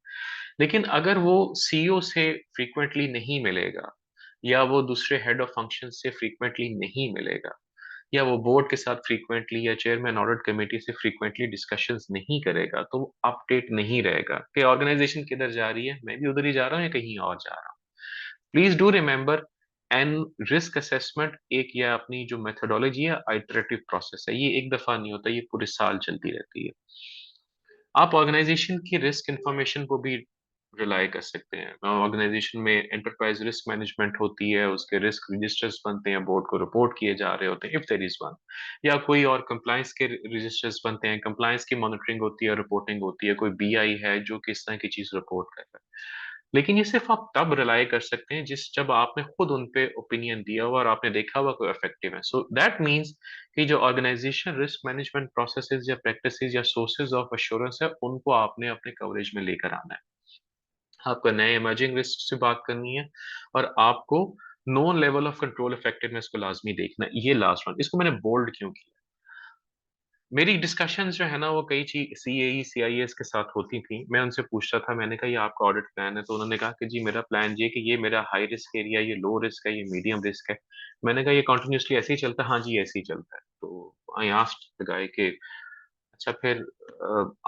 लेकिन अगर वो सीईओ से फ्रीक्वेंटली नहीं मिलेगा, या वो दूसरे हेड ऑफ फंक्शन से फ्रीक्वेंटली नहीं मिलेगा, या वो बोर्ड के साथ फ्रीक्वेंटली या चेयरमैन ऑडिट कमेटी से फ्रीक्वेंटली डिस्कशंस नहीं करेगा, तो वो अपडेट नहीं रहेगा कि ऑर्गेनाइजेशन किधर जा रही है, मैं भी उधर ही जा रहा हूँ या कहीं और जा रहा हूँ। Please do remember, and risk assessment एक, या अपनी जो मेथोडोलॉजी है, आइटरेटिव प्रोसेस है, ये एक दफा नहीं होता, ये पूरे साल चलती रहती है। आप ऑर्गेनाइजेशन की रिस्क इंफॉर्मेशन को भी रिलाई कर सकते हैं। ऑर्गेनाइजेशन में एंटरप्राइज रिस्क मैनेजमेंट होती है, उसके रिस्क रजिस्टर्स बनते हैं, बोर्ड को रिपोर्ट किए जा रहे होते हैं, इफ देयर इज वन, या कोई और कंप्लायंस के रजिस्टर्स बनते हैं, कंप्लायंस की मॉनिटरिंग होती है, रिपोर्टिंग होती है, कोई बीआई है जो किस तरह की चीज रिपोर्ट कर रहा है। लेकिन ये सिर्फ आप तब रिलाई कर सकते हैं जिस जब आपने खुद उन पे ओपिनियन दिया हुआ और आपने देखा हुआ कोई इफेक्टिव है। सो दैट मीन्स कि जो ऑर्गेनाइजेशन रिस्क मैनेजमेंट प्रोसेसेस या प्रैक्टिसेस या सोर्सेज ऑफ एश्योरेंस है, उनको आपने अपने कवरेज में लेकर आना है। आपको नए इमर्जिंग रिस्क से बात करनी है, और आपको know level of control effectiveness को लाजमी देखना है। ये लास्ट वन, इसको मैंने बोल्ड क्यों किया? मेरी डिस्कशंस जो है ना, वो कई चीज सीएई सीआईएस के साथ होती थी। मैं उनसे पूछता था, मैंने कहा ये आपका ऑडिट प्लान है? तो उन्होंने कहा कि जी मेरा प्लान ये कि ये मेरा हाई रिस्क एरिया, ये लो रिस्क है, ये मीडियम रिस्क है। मैंने कहा ये कंटिन्यूअसली ऐसे ही चलता है? हाँ जी ऐसे ही चलता है। तो आई आस्क्ड द गाय कि अच्छा फिर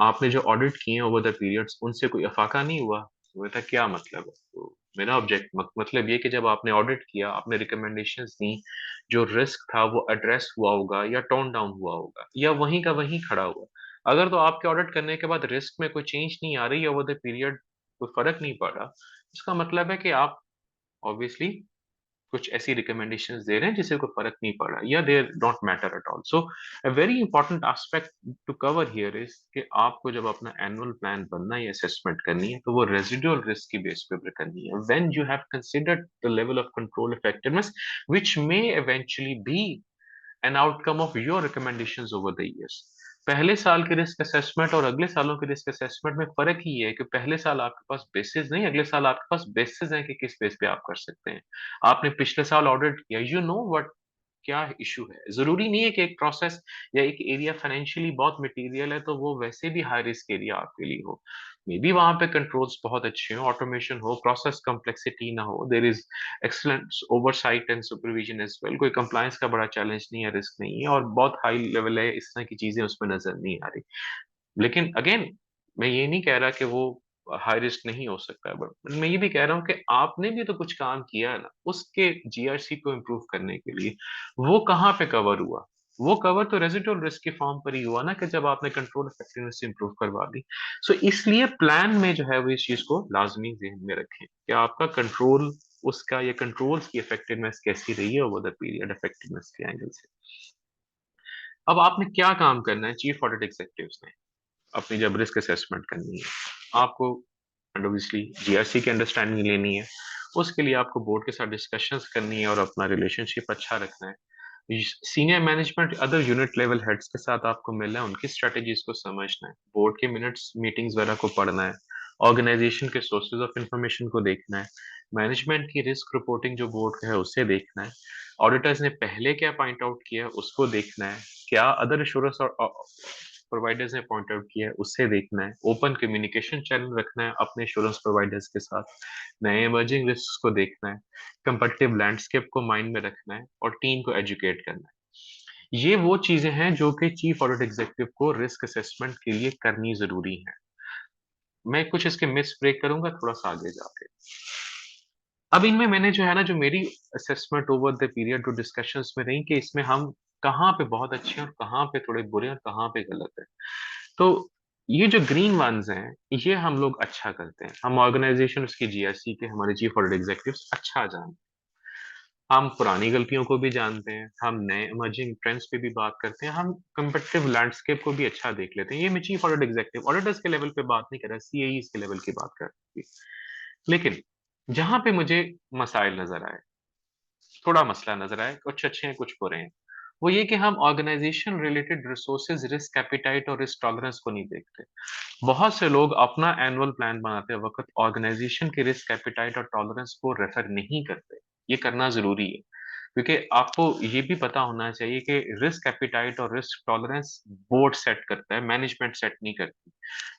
आपने जो ऑडिट किए ओवर द पीरियड्स, उनसे कोई अफाका नहीं हुआ? तो बेटा क्या मतलब है? तो मेरा मतलब ये कि जब आपने ऑडिट किया, आपने रिकमेंडेशंस दी, जो रिस्क था वो एड्रेस हुआ होगा या टोन डाउन हुआ होगा, या वहीं का वहीं खड़ा हुआ। अगर तो आपके ऑडिट करने के बाद रिस्क में कोई चेंज नहीं आ रही, ओवर द पीरियड कोई फर्क नहीं पड़ा, इसका मतलब है कि आप ऑब्वियसली कुछ ऐसी रिकमेंडेशंस दे रहे हैं जिससे कोई फर्क नहीं पड़ रहा, या they don't matter at all. So a very important aspect to cover here is कि आपको जब अपना एनुअल प्लान बनना है या असेसमेंट करनी है, तो वो रेजिडुअल रिस्क की बेस पे करनी है, when you have considered the level of control effectiveness which may eventually B an outcome of your recommendations over the years. पहले साल के रिस्क असेसमेंट और अगले सालों के रिस्क असेसमेंट में फर्क ही है कि पहले साल आपके पास बेसिस नहीं, अगले साल आपके पास बेसिस है कि किस बेस पे आप कर सकते हैं। आपने पिछले साल ऑडिट किया, यू नो व्हाट क्या इशू है। जरूरी नहीं है कि एक प्रोसेस या एक एरिया फाइनेंशियली बहुत मटेरियल है तो वो वैसे भी हाई रिस्क एरिया आपके लिए हो। मे बी वहां पे कंट्रोल्स बहुत अच्छे हो, ऑटोमेशन हो, प्रोसेस कॉम्प्लेक्सिटी ना हो, there is excellent oversight and supervision as well, कोई कंप्लायंस का बड़ा चैलेंज नहीं है, रिस्क नहीं है, और बहुत हाई लेवल है, इस तरह की चीजें उसमें नजर नहीं आ रही। लेकिन अगेन, मैं ये नहीं कह रहा कि वो हाई रिस्क नहीं हो सकता है, बट मैं ये भी कह रहा हूँ कि आपने भी तो कुछ काम किया है ना उसके जीआरसी को इम्प्रूव करने के लिए। वो कहाँ पे कवर हुआ? वो कवर तो रेजिडुअल रिस्क के फॉर्म पर ही हुआ ना, कि जब आपने कंट्रोल इफेक्टिवनेस इंप्रूव करवा दी। सो इसलिए प्लान में जो है वो इस चीज को लाजमी ध्यान में रखें कि आपका कंट्रोल, उसका या कंट्रोल्स की इफेक्टिवनेस कैसी रही है ओवर द पीरियड, इफेक्टिवनेस के एंगल से। अब आपने क्या काम करना है चीफ ऑडिट एग्जीक्यूटिव्स ने अपनी जब रिस्क असेसमेंट करनी है? आपको ऑब्वियसली जीआरसी की अंडरस्टैंडिंग लेनी है, उसके लिए आपको बोर्ड के साथ डिस्कशंस करनी है और अपना रिलेशनशिप अच्छा रखना है। Senior management other unit level heads के साथ आपको मिलना है, उनकी स्ट्रेटेजीज को समझना है, बोर्ड के मिनट्स मीटिंग्स वगैरह को पढ़ना है, ऑर्गेनाइजेशन के सोर्सेज ऑफ इंफॉर्मेशन को देखना है, मैनेजमेंट की रिस्क रिपोर्टिंग जो बोर्ड का है उसे देखना है, ऑडिटर्स ने पहले क्या पॉइंट आउट किया उसको देखना है, क्या अदर इंश्योरेंस और प्रोवाइडर्स ने पॉइंट आउट किया है उससे देखना है, ओपन कम्युनिकेशन चैनल रखना है अपने इंश्योरेंस प्रोवाइडर्स के साथ, नए इमर्जिंग रिस्क को देखना है, कंपटीटिव लैंडस्केप को माइंड में रखना है, और टीम को एजुकेट करना है। ये वो चीजें हैं जो कि चीफ ऑडिट एग्जीक्यूटिव को रिस्क असेसमेंट के लिए करनी जरूरी है। मैं कुछ इसके मिस ब्रेक करूंगा थोड़ा सा आगे जाके। अब इनमें मैंने जो है ना, जो मेरी असेसमेंट ओवर द पीरियड जो डिस्कशंस में रही कि इसमें हम कहाँ पे बहुत अच्छे हैं और कहाँ पे थोड़े बुरे हैं और कहाँ पे गलत है। तो ये जो ग्रीन वंस हैं, ये हम लोग अच्छा करते हैं, हम ऑर्गेनाइजेशन उसकी जीआरसी के हमारे चीफ ऑडिट एग्जीक्यूटिव्स अच्छा जानते हैं। हम पुरानी गलतियों को भी जानते हैं, हम नए इमर्जिंग ट्रेंड्स पे भी बात करते हैं, हम कम्पिटिटिव लैंडस्केप को भी अच्छा देख लेते हैं। ये मैं चीफ ऑडिट एग्जीक्यूटिव ऑडिटर्स के लेवल पे बात नहीं कर रहा, सीएईस के लेवल की बात कर रही थी। लेकिन जहां पे मुझे मसाइल नजर आए, थोड़ा मसला नजर आए, कुछ अच्छे हैं कुछ बुरे हैं, वो ये कि हम organisation related resources, risk appetite और रिस्क टॉलरेंस को नहीं देखते। बहुत से लोग अपना एनुअल प्लान बनाते वक्त ऑर्गेनाइजेशन के रिस्क एपिटाइट और टॉलरेंस को रेफर नहीं करते। ये करना जरूरी है, क्योंकि आपको ये भी पता होना चाहिए कि रिस्क एपिटाइट और रिस्क टॉलरेंस बोर्ड सेट करता है, मैनेजमेंट सेट नहीं करती।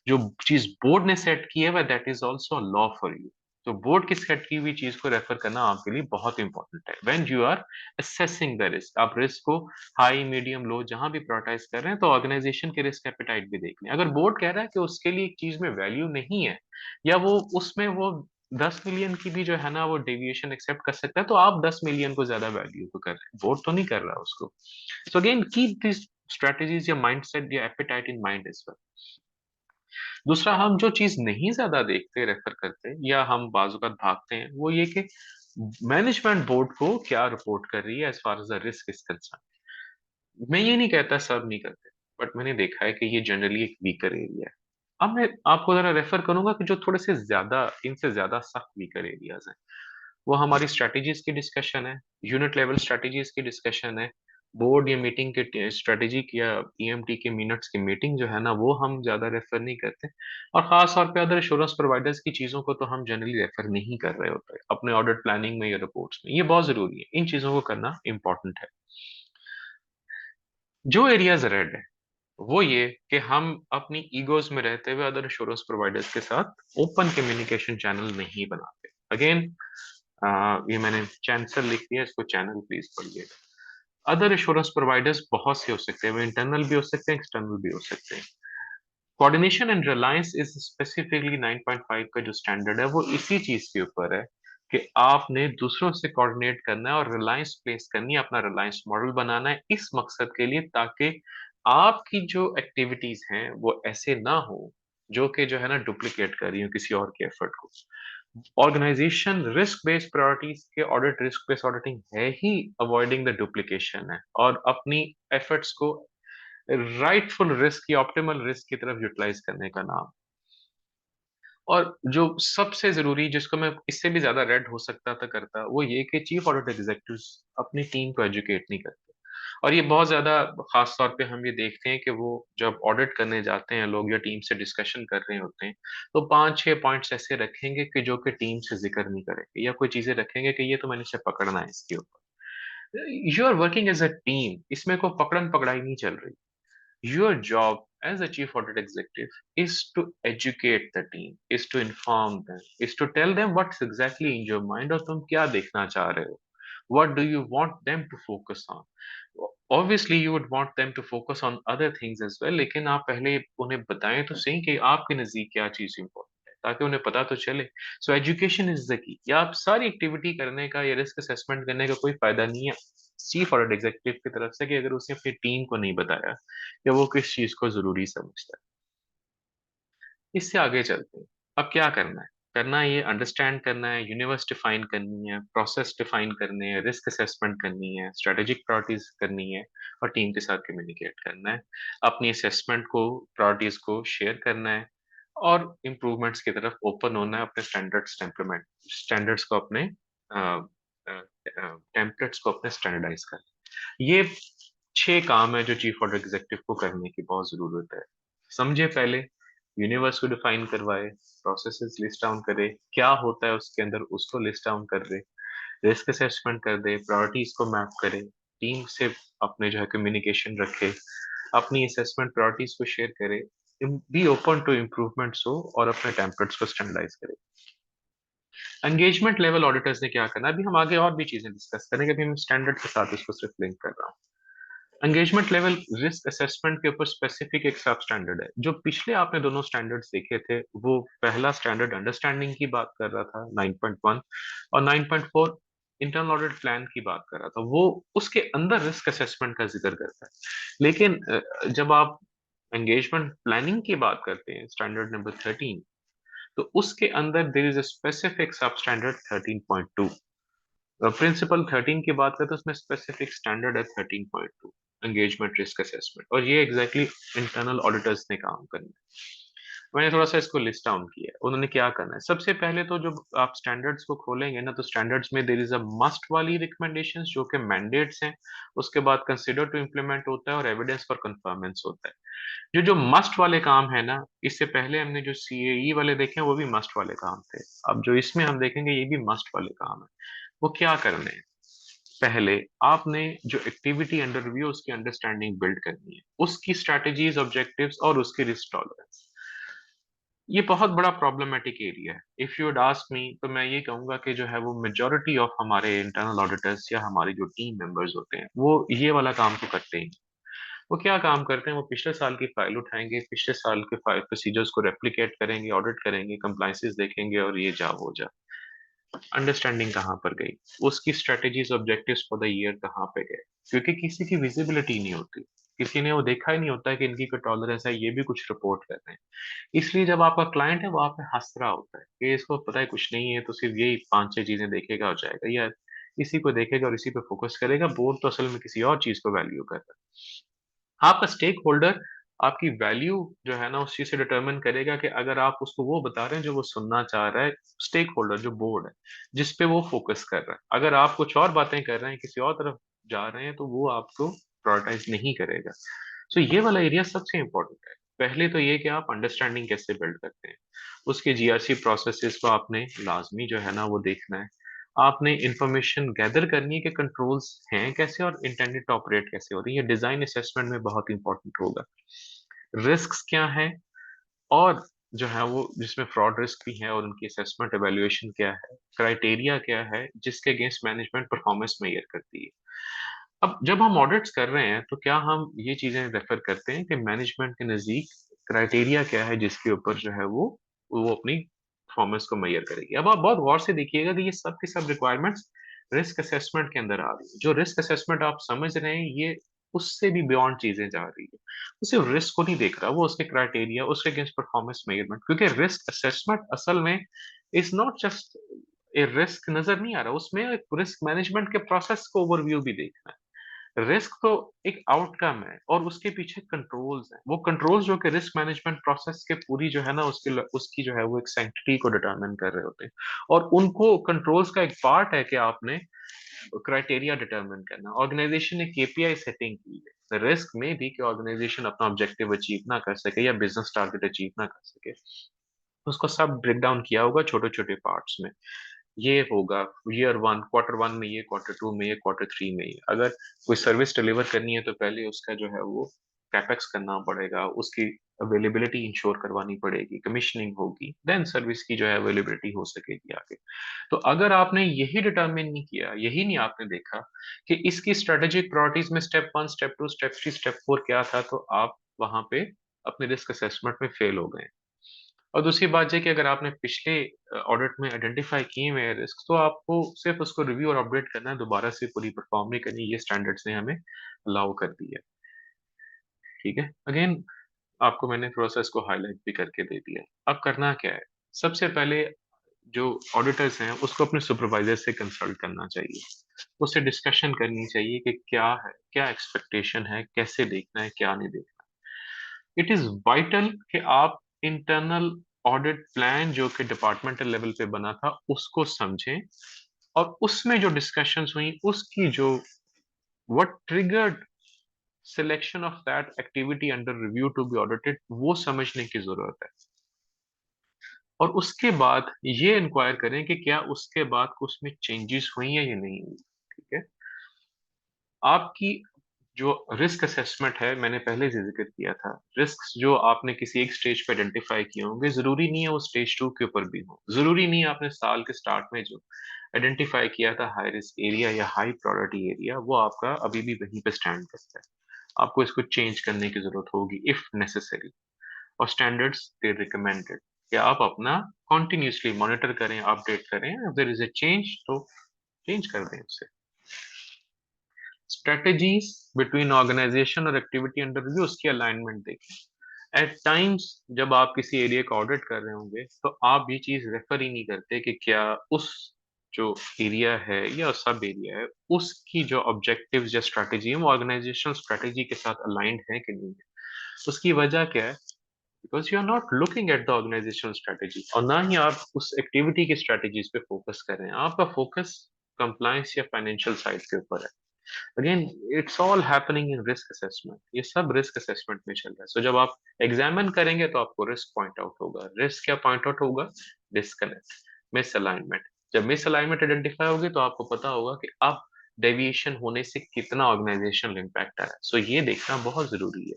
जो चीज बोर्ड ने सेट की है वह that is also law for you. तो बोर्ड की सेट की हुई चीज को रेफर करना आपके लिए बहुत इंपॉर्टेंट है when you are assessing the risk. आप रिस्क को हाई, मीडियम, लो जहां भी प्रायोरिटाइज कर रहे हैं तो ऑर्गेनाइजेशन के रिस्क एपिटाइट भी देख लें। अगर बोर्ड कह रहा है कि उसके लिए एक चीज में वैल्यू नहीं है, या वो उसमें वो 10 मिलियन की भी जो है ना वो डेविएशन एक्सेप्ट कर सकता है, तो आप 10 मिलियन को ज्यादा वैल्यू को कर रहे हैं, बोर्ड तो नहीं कर रहा उसको। So again keep this strategies या माइंडसेट या appetite in mind as well. दूसरा, हम जो चीज नहीं ज्यादा देखते, रेफर करते या हम बाजुकात भागते हैं, वो ये कि मैनेजमेंट बोर्ड को क्या रिपोर्ट कर रही है as far as the risk is concern. मैं ये नहीं कहता सब नहीं करते, बट मैंने देखा है कि ये जनरली एक वीकर एरिया है। अब मैं आपको जरा रेफर करूंगा कि जो थोड़े से ज्यादा, इनसे ज्यादा सख्त वीकर एरियाज हैं, वो हमारी स्ट्रेटेजीज की डिस्कशन है, यूनिट लेवल स्ट्रेटेजीज की डिस्कशन है, बोर्ड या मीटिंग के स्ट्रेटेजिक या ईएमटी के मिनट्स की मीटिंग जो है ना वो हम ज्यादा रेफर नहीं करते। और खास तौर पे अदर इंश्योरेंस प्रोवाइडर्स की चीजों को तो हम जनरली रेफर नहीं कर रहे होते अपने ऑडिट प्लानिंग में या रिपोर्ट्स में। ये बहुत जरूरी है, इन चीजों को करना इंपॉर्टेंट है। जो एरियाज रेड है वो ये कि हम अपनी ईगोज में रहते हुए अदर इंश्योरेंस प्रोवाइडर्स के साथ ओपन कम्युनिकेशन चैनल नहीं बनाते। अगेन, ये मैंने चैंसर लिख दिया, इसको चैनल प्लीज पढ़िए। अदर इंश्योरेंस प्रोवाइडर्स बहुत से हो सकते हैं, वो इंटरनल भी हो सकते हैं, एक्सटर्नल भी हो सकते हैं। Coordination and Reliance is specifically 9.5 का जो स्टैंडर्ड है वो इसी चीज के ऊपर है कि आपने दूसरों से कोऑर्डिनेट करना है और रिलायंस प्लेस करनी है, अपना रिलायंस मॉडल बनाना है इस मकसद के लिए, ताकि आपकी जो एक्टिविटीज हैं वो ऐसे ना हो जो कि जो है ना डुप्लीकेट कर रही हो किसी और के एफर्ट को। ऑर्गेनाइजेशन रिस्क बेस्ड प्रायोरिटीज के ऑडिट, रिस्क बेस्ड ऑडिटिंग है ही अवॉइडिंग द डुप्लीकेशन है, और अपनी एफर्ट्स को राइटफुल रिस्क या ऑप्टिमल रिस्क की तरफ यूटिलाइज करने का नाम। और जो सबसे जरूरी, जिसको मैं इससे भी ज्यादा रेड हो सकता था करता, वो ये कि चीफ ऑडिट एग्जीक्यूटिव्स अपनी टीम को एजुकेट नहीं करते। और ये बहुत ज्यादा खास तौर पे हम ये देखते हैं कि वो जब ऑडिट करने जाते हैं लोग या टीम से डिस्कशन कर रहे होते हैं, तो 5-6 पॉइंट्स ऐसे रखेंगे कि जो कि टीम से जिक्र नहीं करेंगे, या कोई चीजें रखेंगे कि ये तो मैंने इसे पकड़ना है इसके ऊपर। You are working as a team, इसमें कोई पकड़न पकड़ाई नहीं चल रही। Your job as a chief audit executive is to educate the team, is to inform them, is to tell them what's exactly in your mind और तुम क्या देखना चाह रहे हो. What do you want them to focus on? Obviously, you would want them to focus on other things as well, लेकिन आप पहले उन्हें बताएं तो सही कि आपके नजदीक क्या चीज इंपॉर्टेंट है, ताकि उन्हें पता तो चले। So education is the key. या आप सारी एक्टिविटी करने का या रिस्क असेसमेंट करने का कोई फायदा नहीं है चीफ ऑडिट एग्जीक्यूटिव की तरफ से कि अगर उसने अपनी टीम को नहीं बताया या वो किस चीज को जरूरी समझता है। इससे आगे चलते हैं। अब क्या करना है? करना है ये अंडरस्टैंड करना है, यूनिवर्स डिफाइन करनी है, प्रोसेस डिफाइन करने है, रिस्क असेसमेंट करनी है, स्ट्रेटेजिक प्रायोरिटीज करनी है, और टीम के साथ कम्युनिकेट करना है। अपनी असेसमेंट को, प्रायोरिटीज को शेयर करना है, और इम्प्रूवमेंट्स की तरफ ओपन होना है, अपने स्टैंडर्ड्स टेम्परमेंट स्टैंडर्ड्स को अपने टेम्पलेट्स को अपने स्टैंडर्डाइज करना। ये 6 काम है जो चीफ ऑडिट एग्जीक्यूटिव को करने की बहुत जरूरत है। समझे पहले, यूनिवर्स को डिफाइन करवाए, प्रोसेसेस लिस्ट डाउन करे, क्या होता है उसके अंदर उसको लिस्ट डाउन कर दे, रिस्क असेसमेंट कर दे, प्रायोरिटीज को मैप करे, टीम से अपने जो है कम्युनिकेशन रखे, अपनी असेसमेंट प्रायोरिटीज को शेयर करे, बी ओपन टू इम्प्रूवमेंट्स हो, और अपने टेम्पलेट्स को स्टैंडर्डाइज करे। एंगेजमेंट लेवल ऑडिटर्स ने क्या करना है, अभी हम आगे और भी चीजें डिस्कस करेंगे, अभी हम स्टैंडर्ड के साथ इसको सिर्फ लिंक कर रहा हूँ। एंगेजमेंट लेवल रिस्क असेसमेंट के ऊपर स्पेसिफिक एक सब स्टैंडर्ड है। जो पिछले आपने दोनों स्टैंडर्ड्स देखे थे, वो पहला स्टैंडर्ड अंडरस्टैंडिंग की बात कर रहा था 9.1, और 9.4 इंटरनल ऑडिट प्लान की बात कर रहा था, वो उसके अंदर रिस्क असेसमेंट का जिक्र करता है। लेकिन जब आप एंगेजमेंट प्लानिंग की बात करते हैं, स्टैंडर्ड नंबर 13, तो उसके अंदर देयर इज अ स्पेसिफिक सब स्टैंडर्ड 13.2। प्रिंसिपल 13 की बात करें तो उसमें स्पेसिफिक स्टैंडर्ड है 13.2 एंगेजमेंट रिस्क असेसमेंट, और ये एग्जैक्टली इंटरनल ऑडिटर्स ने काम करना है। मैंने थोड़ा सा इसको लिस्ट डाउन किया है, उन्होंने क्या करना है। सबसे पहले तो जब आप स्टैंडर्ड्स को खोलेंगे ना, तो स्टैंडर्ड्स में देयर इज अ मस्ट वाली रिकमेंडेशंस जो कि मैंडेट्स हैं, उसके बाद कंसिडर टू इम्प्लीमेंट होता है और एविडेंस फॉर कंफर्मेंस होता है। जो जो मस्ट वाले काम है ना, इससे पहले हमने जो सीएई वाले देखे हैं वो भी मस्ट वाले काम थे। अब जो इसमें हम देखेंगे ये भी मस्ट वाले काम है। वो क्या करने हैं? पहले आपने जो एक्टिविटी अंडर रिव्यू उसकी अंडरस्टैंडिंग बिल्ड करनी है, उसकी स्ट्रेटजीज, ऑब्जेक्टिव्स और उसकी रिस्क टॉलरेंस। ये बहुत बड़ा प्रॉब्लमेटिक एरिया है। If you would ask me, तो मैं ये कहूंगा कि जो है वो मेजॉरिटी ऑफ हमारे इंटरनल ऑडिटर्स या हमारे जो टीम मेंबर्स होते हैं वो ये वाला काम तो करते ही नहीं। वो क्या काम करते हैं? वो पिछले साल की फाइल उठाएंगे, पिछले साल के फाइल प्रोसीजर्स को रेप्लिकेट करेंगे, ऑडिट करेंगे, कंप्लाइंसेस देखेंगे और ये जा हो जा। अंडरस्टैंडिंग कहाँ पर गई? उसकी strategies, objectives for the year कहाँ पे गए? क्योंकि किसी की विजिबिलिटी नहीं होती, किसी ने वो देखा ही नहीं होता है कि इनकी कोई टॉलरेंस है, ये भी कुछ रिपोर्ट कर रहे हैं। इसलिए जब आपका क्लाइंट है वो आप पे हंस रहा होता है कि इसको पता है कुछ नहीं है, तो सिर्फ यही 5-6 चीजें देखेगा हो जाएगा, या इसी को देखेगा और इसी पे फोकस करेगा। बोर्ड तो असल में किसी और चीज को वैल्यू कर रहा है। आपका स्टेक होल्डर आपकी वैल्यू जो है ना उस चीज से डिटरमिन करेगा कि अगर आप उसको वो बता रहे हैं जो वो सुनना चाह रहा है। स्टेक होल्डर जो बोर्ड है, जिस पे वो फोकस कर रहा है, अगर आप कुछ और बातें कर रहे हैं, किसी और तरफ जा रहे हैं, तो वो आपको प्रायोरिटाइज नहीं करेगा। सो ये वाला एरिया सबसे इंपॉर्टेंट है। पहले तो ये कि आप अंडरस्टैंडिंग कैसे बिल्ड करते हैं, उसके जीआरसी प्रोसेसेस को आपने लाजमी जो है ना वो देखना है। आपने इंफॉर्मेशन गैदर करनी है कि कंट्रोल्स हैं कैसे और इंटेंडेड टू ऑपरेट कैसे हो रही है। डिजाइन असेसमेंट में बहुत इंपॉर्टेंट होगा। रिस्क्स क्या है, और जो है वो जिसमें फ्रॉड रिस्क भी है, और उनकी असेसमेंट एवेल्युएशन क्या है, क्राइटेरिया क्या है जिसके अगेंस्ट मैनेजमेंट परफॉर्मेंस मेजर करती है। अब जब हम ऑडिट्स कर रहे हैं तो क्या हम ये चीजें रेफर करते हैं कि मैनेजमेंट के नजदीक क्राइटेरिया क्या है जिसके ऊपर जो है वो अपनी परफॉर्मेंस को मेजर करेगी। अब आप बहुत गौर से देखिएगा कि ये सब की सब रिक्वायरमेंट्स रिस्क असेसमेंट के अंदर आ रही है। जो रिस्क असेसमेंट आप समझ रहे हैं, ये उससे भी बियॉन्ड चीजें जा रही है। वो सिर्फ रिस्क को नहीं देख रहा, वो उसके क्राइटेरिया, उसके अगेंस्ट परफॉर्मेंस मेजरमेंट, क्योंकि रिस्क असेसमेंट असल में is not just a risk नजर नहीं आ रहा, उसमें एक रिस्क मैनेजमेंट के प्रोसेस को ओवरव्यू भी देखना है। रिस्क तो एक आउटकम है और उसके पीछे कंट्रोल्स हैं। वो कंट्रोल्स जो कि रिस्क मैनेजमेंट प्रोसेस के पूरी जो है ना उसकी जो है वो एक सैंक्टिटी को डिटरमिन कर रहे होते हैं। और उनको कंट्रोल्स का एक पार्ट है कि आपने क्राइटेरिया डिटरमिन करना। ऑर्गेनाइजेशन ने केपीआई सेटिंग की है, रिस्क में भी कि ऑर्गेनाइजेशन अपना ऑब्जेक्टिव अचीव ना कर सके या बिजनेस टारगेट अचीव ना कर सके, उसको सब ब्रेक डाउन किया होगा छोटे छोटे पार्ट्स में। ये होगा ईयर 1, क्वार्टर 1 में ये, क्वार्टर 2 में ये, क्वार्टर 3 में ये। अगर कोई सर्विस डिलीवर करनी है तो पहले उसका जो है वो कैपेक्स करना पड़ेगा, उसकी अवेलेबिलिटी इंश्योर करवानी पड़ेगी, कमीशनिंग होगी, देन सर्विस की जो है अवेलेबिलिटी हो सकेगी आगे। तो अगर आपने यही डिटरमिन नहीं किया, यही नहीं आपने देखा कि इसकी स्ट्रेटेजिक प्रायोरिटीज में स्टेप 1, स्टेप 2, स्टेप 3, स्टेप 4 क्या था, तो आप वहां पे अपने रिस्क असेसमेंट में फेल हो गए। और दूसरी बात ये कि अगर आपने पिछले ऑडिट में आइडेंटिफाई किए हुए हैं रिस्क, तो आपको सिर्फ उसको रिव्यू और अपडेट करना है, दोबारा से पूरी परफॉर्म नहीं करनी। ये स्टैंडर्ड्स ने हमें अलाउ कर दी है। ठीक है, अगेन आपको मैंने थोड़ा सा इसको हाईलाइट भी करके दे दिया। अब करना क्या है? सबसे पहले जो ऑडिटर्स हैं उसको अपने सुपरवाइजर से कंसल्ट करना चाहिए, उससे डिस्कशन करनी चाहिए कि क्या है, क्या एक्सपेक्टेशन है, कैसे देखना है, क्या नहीं देखना। इट इज वाइटल कि आप इंटरनल ऑडिट प्लान जो कि डिपार्टमेंटल लेवल पे बना था उसको समझें, और उसमें जो डिस्कशंस हुई उसकी जो what triggered selection of that activity under review to be audited, वो समझने की जरूरत है। और उसके बाद ये इंक्वायर करें कि क्या उसके बाद उसमें चेंजेस हुई है या नहीं हुई। ठीक है, आपकी जो रिस्क असेसमेंट है, मैंने पहले से जिक्र किया था, रिस्क जो आपने किसी एक स्टेज पे आइडेंटिफाई किए होंगे, जरूरी नहीं है वो स्टेज 2 के ऊपर भी हो। जरूरी नहीं है आपने साल के स्टार्ट में जो आइडेंटिफाई किया था हाई रिस्क एरिया या हाई प्रायोरिटी एरिया, वो आपका अभी भी वहीं पे स्टैंड करता है। आपको इसको चेंज करने की जरूरत होगी इफ नेसेसरी। और स्टैंडर्ड्स दे रिकमेंडेड कि आप अपना कॉन्टिन्यूसली मॉनिटर करें, अपडेट करें, if there is a change तो चेंज कर दें उसे। स्ट्रेटेजीज बिटवीन ऑर्गेनाइजेशन और एक्टिविटी अंडर रिव्यू, उसकी अलाइनमेंट देखें। एट टाइम्स जब आप किसी एरिया का ऑडिट कर रहे होंगे तो आप ये चीज रेफर ही नहीं करते कि क्या उस जो एरिया है या सब एरिया है, उसकी जो ऑब्जेक्टिव्स या स्ट्रैटेजी है वो ऑर्गेनाइजेशनल स्ट्रैटेजी के साथ अलाइंड है कि नहीं है। उसकी वजह क्या है? Because you are not looking at the organisational strategy, और ना ही आप उस एक्टिविटी की स्ट्रैटेजीज पे फोकस कर रहे हैं। आपका फोकस कंप्लायंस या फाइनेंशियल साइड के ऊपर है। Again, it's all happening in risk assessment. ये सब रिस्क असेसमेंट में चल रहा है। सो जब आप एग्जामिन करेंगे तो आपको रिस्क पॉइंट आउट होगा। रिस्क क्या पॉइंट आउट होगा? Disconnect, misalignment. जब मिसअलाइनमेंट आइडेंटिफाई होगी तो आपको पता होगा कि अब डेविएशन होने से कितना ऑर्गेनाइजेशनल इम्पैक्ट आ रहा है। सो ये देखना बहुत जरूरी है।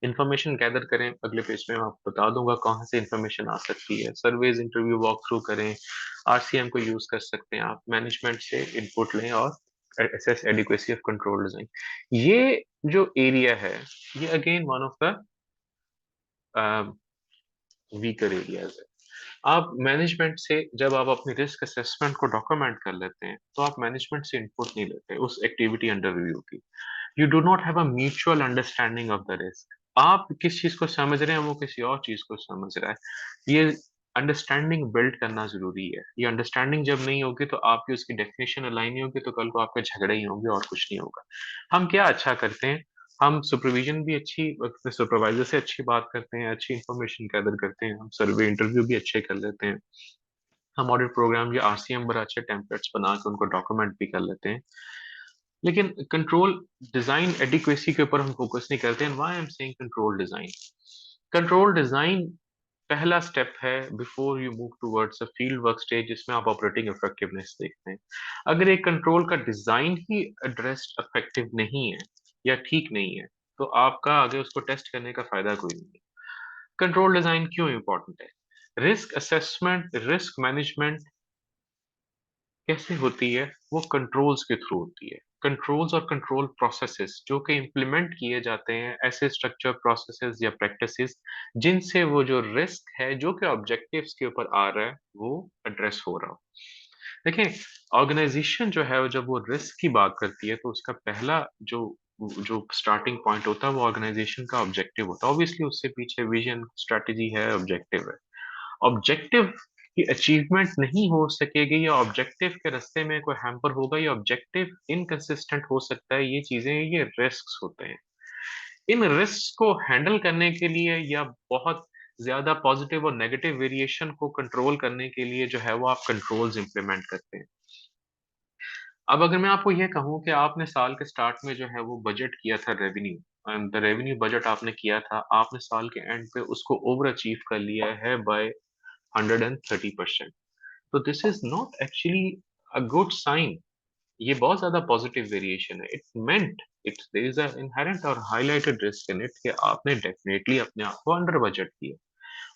इन्फॉर्मेशन गैदर करें, अगले पेज में मैं आपको बता दूंगा कहाँ से इन्फॉर्मेशन आ सकती है। सर्वेज, इंटरव्यू, वॉक थ्रू करें। आरसीएम को यूज कर सकते हैं आप। मैनेजमेंट से इनपुट लें और assess adequacy of control design। ये जो एरिया है, ये again one of the weaker areas है। आप मैनेजमेंट से जब आप अपनी रिस्क असेसमेंट को डॉक्यूमेंट कर लेते हैं तो आप मैनेजमेंट से इनपुट नहीं लेते उस एक्टिविटी अंडर रिव्यू की। You do not have a mutual understanding of the risk. आप किस चीज को समझ रहे हैं, वो किसी और चीज को समझ रहा है। ये अंडरस्टैंडिंग बिल्ड करना जरूरी है। ये अंडरस्टैंडिंग जब नहीं होगी तो आपकी उसकी डेफिनेशन अलाइन नहीं होगी, तो कल को आपके झगड़े ही होंगे और कुछ नहीं होगा। हम क्या अच्छा करते हैं? हम सुपरविजन भी अच्छी, सुपरवाइजर से अच्छी बात करते हैं, अच्छी इंफॉर्मेशन गैदर करते हैं, हम सर्वे इंटरव्यू भी अच्छे कर लेते हैं, हम ऑडिट प्रोग्राम या आरसीएम बड़े अच्छे टेम्पलेट्स बना के उनको डॉक्यूमेंट भी कर लेते हैं। लेकिन कंट्रोल डिजाइन एडिक्वेसी के ऊपर हम फोकस नहीं करते हैं। Why I am saying control design? Control design पहला स्टेप है before you move towards a field work stage, जिसमें आप ऑपरेटिंग इफेक्टिवनेस देखते हैं। अगर एक कंट्रोल का डिजाइन ही एड्रेस्ड इफेक्टिव नहीं है या ठीक नहीं है, तो आपका आगे उसको टेस्ट करने का फायदा कोई नहीं है। कंट्रोल डिजाइन क्यों इंपॉर्टेंट है? रिस्क असेसमेंट, रिस्क मैनेजमेंट कैसे होती है? वो कंट्रोल्स के थ्रू होती है। कंट्रोल्स और कंट्रोल प्रोसेसेस जो कि इम्प्लीमेंट किए जाते हैं, ऐसे स्ट्रक्चर, प्रोसेसेस या प्रैक्टिसेस जिनसे वो जो रिस्क है जो कि ऑब्जेक्टिव्स के ऊपर आ रहा है वो एड्रेस हो रहा हो। देखिए, ऑर्गेनाइजेशन जो है जब वो रिस्क की बात करती है तो उसका पहला जो जो स्टार्टिंग पॉइंट होता है वो ऑर्गेनाइजेशन का ऑब्जेक्टिव होता है। ऑब्वियसली उससे पीछे विजन, स्ट्रेटेजी है, ऑब्जेक्टिव है। ऑब्जेक्टिव की अचीवमेंट नहीं हो सकेगी या ऑब्जेक्टिव के रास्ते में कोई हैम्पर होगा या ऑब्जेक्टिव इनकंसिस्टेंट हो सकता है, ये चीजें, ये रिस्क होते हैं। इन रिस्क को हैंडल करने के लिए या बहुत ज्यादा पॉजिटिव और नेगेटिव वेरिएशन को कंट्रोल करने के लिए जो है वो आप कंट्रोल्स इंप्लीमेंट करते हैं। अब अगर मैं आपको ये कहूँ कि आपने साल के स्टार्ट में जो है वो बजट किया था revenue, and the revenue budget आपने किया था, आपने साल के एंड पे उसको ओवर अचीव कर लिया है बाय 130%। तो this is not actually a good sign. ये बहुत ज्यादा पॉजिटिव वेरिएशन है। It meant it there is a inherent और हाइलाइटेड रिस्क इन इट कि आपने डेफिनेटली अपने आप को अंडर बजट किया।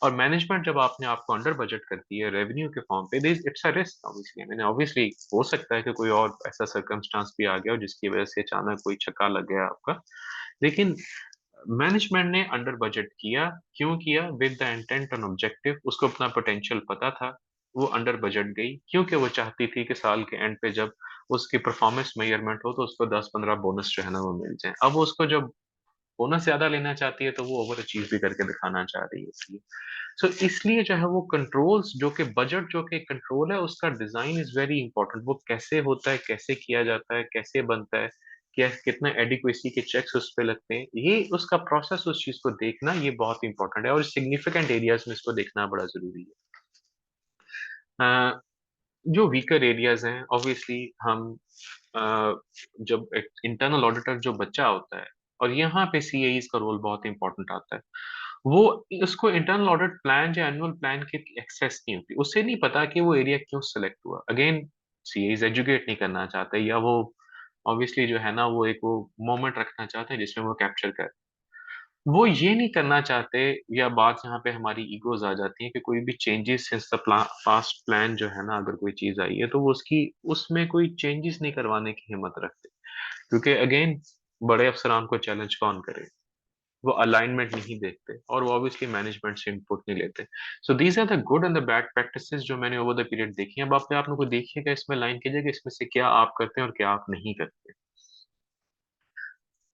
और मैनेजमेंट जब आपने आपको अंडर बजट करती है रेवेन्यू के फॉर्म पे, इट्स अ रिस्क। ऑब्वियसली, मैंने ऑब्वियसली हो सकता है कि कोई और ऐसा सर्कमस्टांस भी आ गया हो जिसकी वजह से अचानक कोई छक्का लग गया आपका। लेकिन मैनेजमेंट ने अंडर बजट किया। क्यों किया? With the intent and objective. उसको अपना पोटेंशियल पता था। वो अंडर बजट गई क्योंकि वो चाहती थी कि साल के एंड पे जब उसकी परफॉर्मेंस मेजरमेंट हो तो उसको 10-15 बोनस जो है ना वो मिल जाए। अब वो उसको जब बोनस ज्यादा लेना चाहती है तो वो ओवर अचीव भी करके दिखाना चाह रही है इसलिए। सो इसलिए जो है वो कंट्रोल्स, जो कि बजट जो कि कंट्रोल है, उसका डिजाइन इज वेरी इंपॉर्टेंट। वो कैसे होता है, कैसे किया जाता है, कैसे बनता है, क्या कितना एडिक्वेसी के चेक्स उस पे लगते हैं, ये उसका प्रोसेस, उस चीज को देखना ये बहुत इंपॉर्टेंट है। और सिग्निफिकेंट एरियाज में इसको देखना बड़ा जरूरी है। जो वीकर एरियाज हैं, ऑब्वियसली हम जब एक इंटरनल ऑडिटर जो बच्चा होता है, और यहाँ पे सीएईज का रोल बहुत इंपॉर्टेंट आता है। वो उसको इंटरनल ऑडिट प्लान या एनुअल प्लान की एक्सेस नहीं होती, उसे नहीं पता कि वो एरिया क्यों सिलेक्ट हुआ। अगेन, सीएईज एजुकेट नहीं करना चाहते, या वो ऑब्वियसली जो है ना वो एक वो मोमेंट रखना चाहते हैं जिसमें वो कैप्चर कर, वो ये नहीं करना चाहते। या बात यहाँ पे हमारी ईगोज आ जाती है कि कोई भी changes since the past plan जो है ना, अगर कोई चीज आई है तो वो उसकी उसमें कोई चेंजेस नहीं करवाने की हिम्मत रखते। क्योंकि अगेन, बड़े अफसरान को चैलेंज कौन करे? वो अलाइनमेंट नहीं देखते और वो ऑब्वियसली मैनेजमेंट से इनपुट नहीं लेते। So these are the good and the bad practices जो मैंने ओवर द पीरियड देखी हैं। अब आप लोग को देखिएगा, इसमें लाइन कीजिएगा इसमें से क्या आप करते हैं और क्या आप नहीं करते।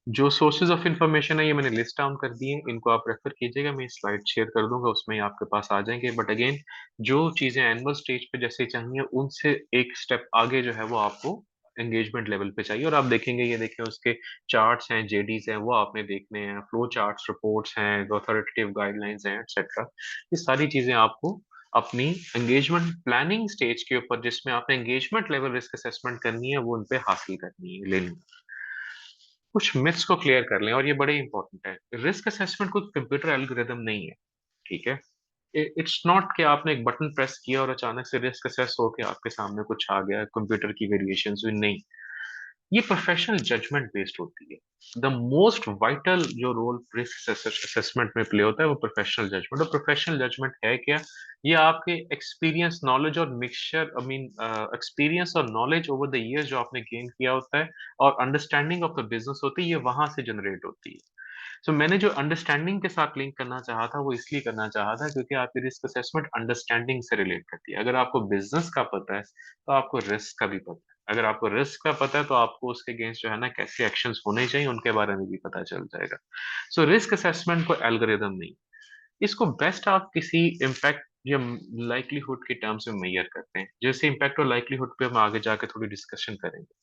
जो सोर्सेज ऑफ इंफॉर्मेशन है ये मैंने लिस्ट डाउन कर दिए, इनको आप रेफर कीजिएगा, मैं स्लाइड शेयर कर दूंगा, उसमें ही आपके पास आ जाएंगे। बट अगेन, जो चीजें एनुअल स्टेज पे जैसे चाहिए उनसे एक स्टेप आगे जो है वो आपको एंगेजमेंट लेवल पे चाहिए। और आप देखेंगे, ये देखें, उसके चार्ट्स हैं, जेडीज हैं, वो आपने देखने हैं, फ्लो चार्ट्स, रिपोर्ट्स हैं, अथॉरिटेटिव गाइडलाइंस हैं, एक्सेट्रा। ये सारी चीजें आपको अपनी एंगेजमेंट प्लानिंग स्टेज के ऊपर, जिसमें आपने एंगेजमेंट लेवल रिस्क असेसमेंट करनी है, वो उन पे हासिल करनी है, लेनी है। कुछ मिथ्स को क्लियर कर लें, और ये बड़े इंपॉर्टेंट है। रिस्क असेसमेंट कोई कंप्यूटर एल्गोरिदम नहीं है, ठीक है। इट्स नॉट कि आपने एक बटन प्रेस किया और अचानक से रिस्क असेस होके आपके सामने कुछ आ गया, कंप्यूटर की वेरिएशंस हुई, नहीं। ये प्रोफेशनल जजमेंट बेस्ड होती है। द मोस्ट वाइटल जो रोल रिस्क असेसमेंट में प्ले होता है वो प्रोफेशनल जजमेंट। और प्रोफेशनल जजमेंट है क्या? ये आपके एक्सपीरियंस, नॉलेज और मिक्सचर, आई मीन एक्सपीरियंस और नॉलेज ओवर द इयर्स जो आपने गेन किया होता है, और अंडरस्टैंडिंग ऑफ द बिजनेस होती है, ये वहां से जनरेट होती है। सो मैंने जो अंडरस्टैंडिंग के साथ लिंक करना चाहा था वो इसलिए करना चाहा था क्योंकि आपकी रिस्क असेसमेंट अंडरस्टैंडिंग से रिलेट करती है। अगर आपको बिजनेस का पता है तो आपको रिस्क का भी पता है। अगर आपको रिस्क का पता है तो आपको उसके अगेंस्ट जो है ना कैसे एक्शंस होने चाहिए उनके बारे में भी पता चल जाएगा। सो रिस्क असेसमेंट को एल्गोरिदम नहीं, इसको बेस्ट आप किसी इम्पैक्ट या लाइक्लीहुड के टर्म्स में मेजर करते हैं। जैसे इम्पैक्ट और लाइक्लीहुड पे हम आगे जाके थोड़ी डिस्कशन करेंगे।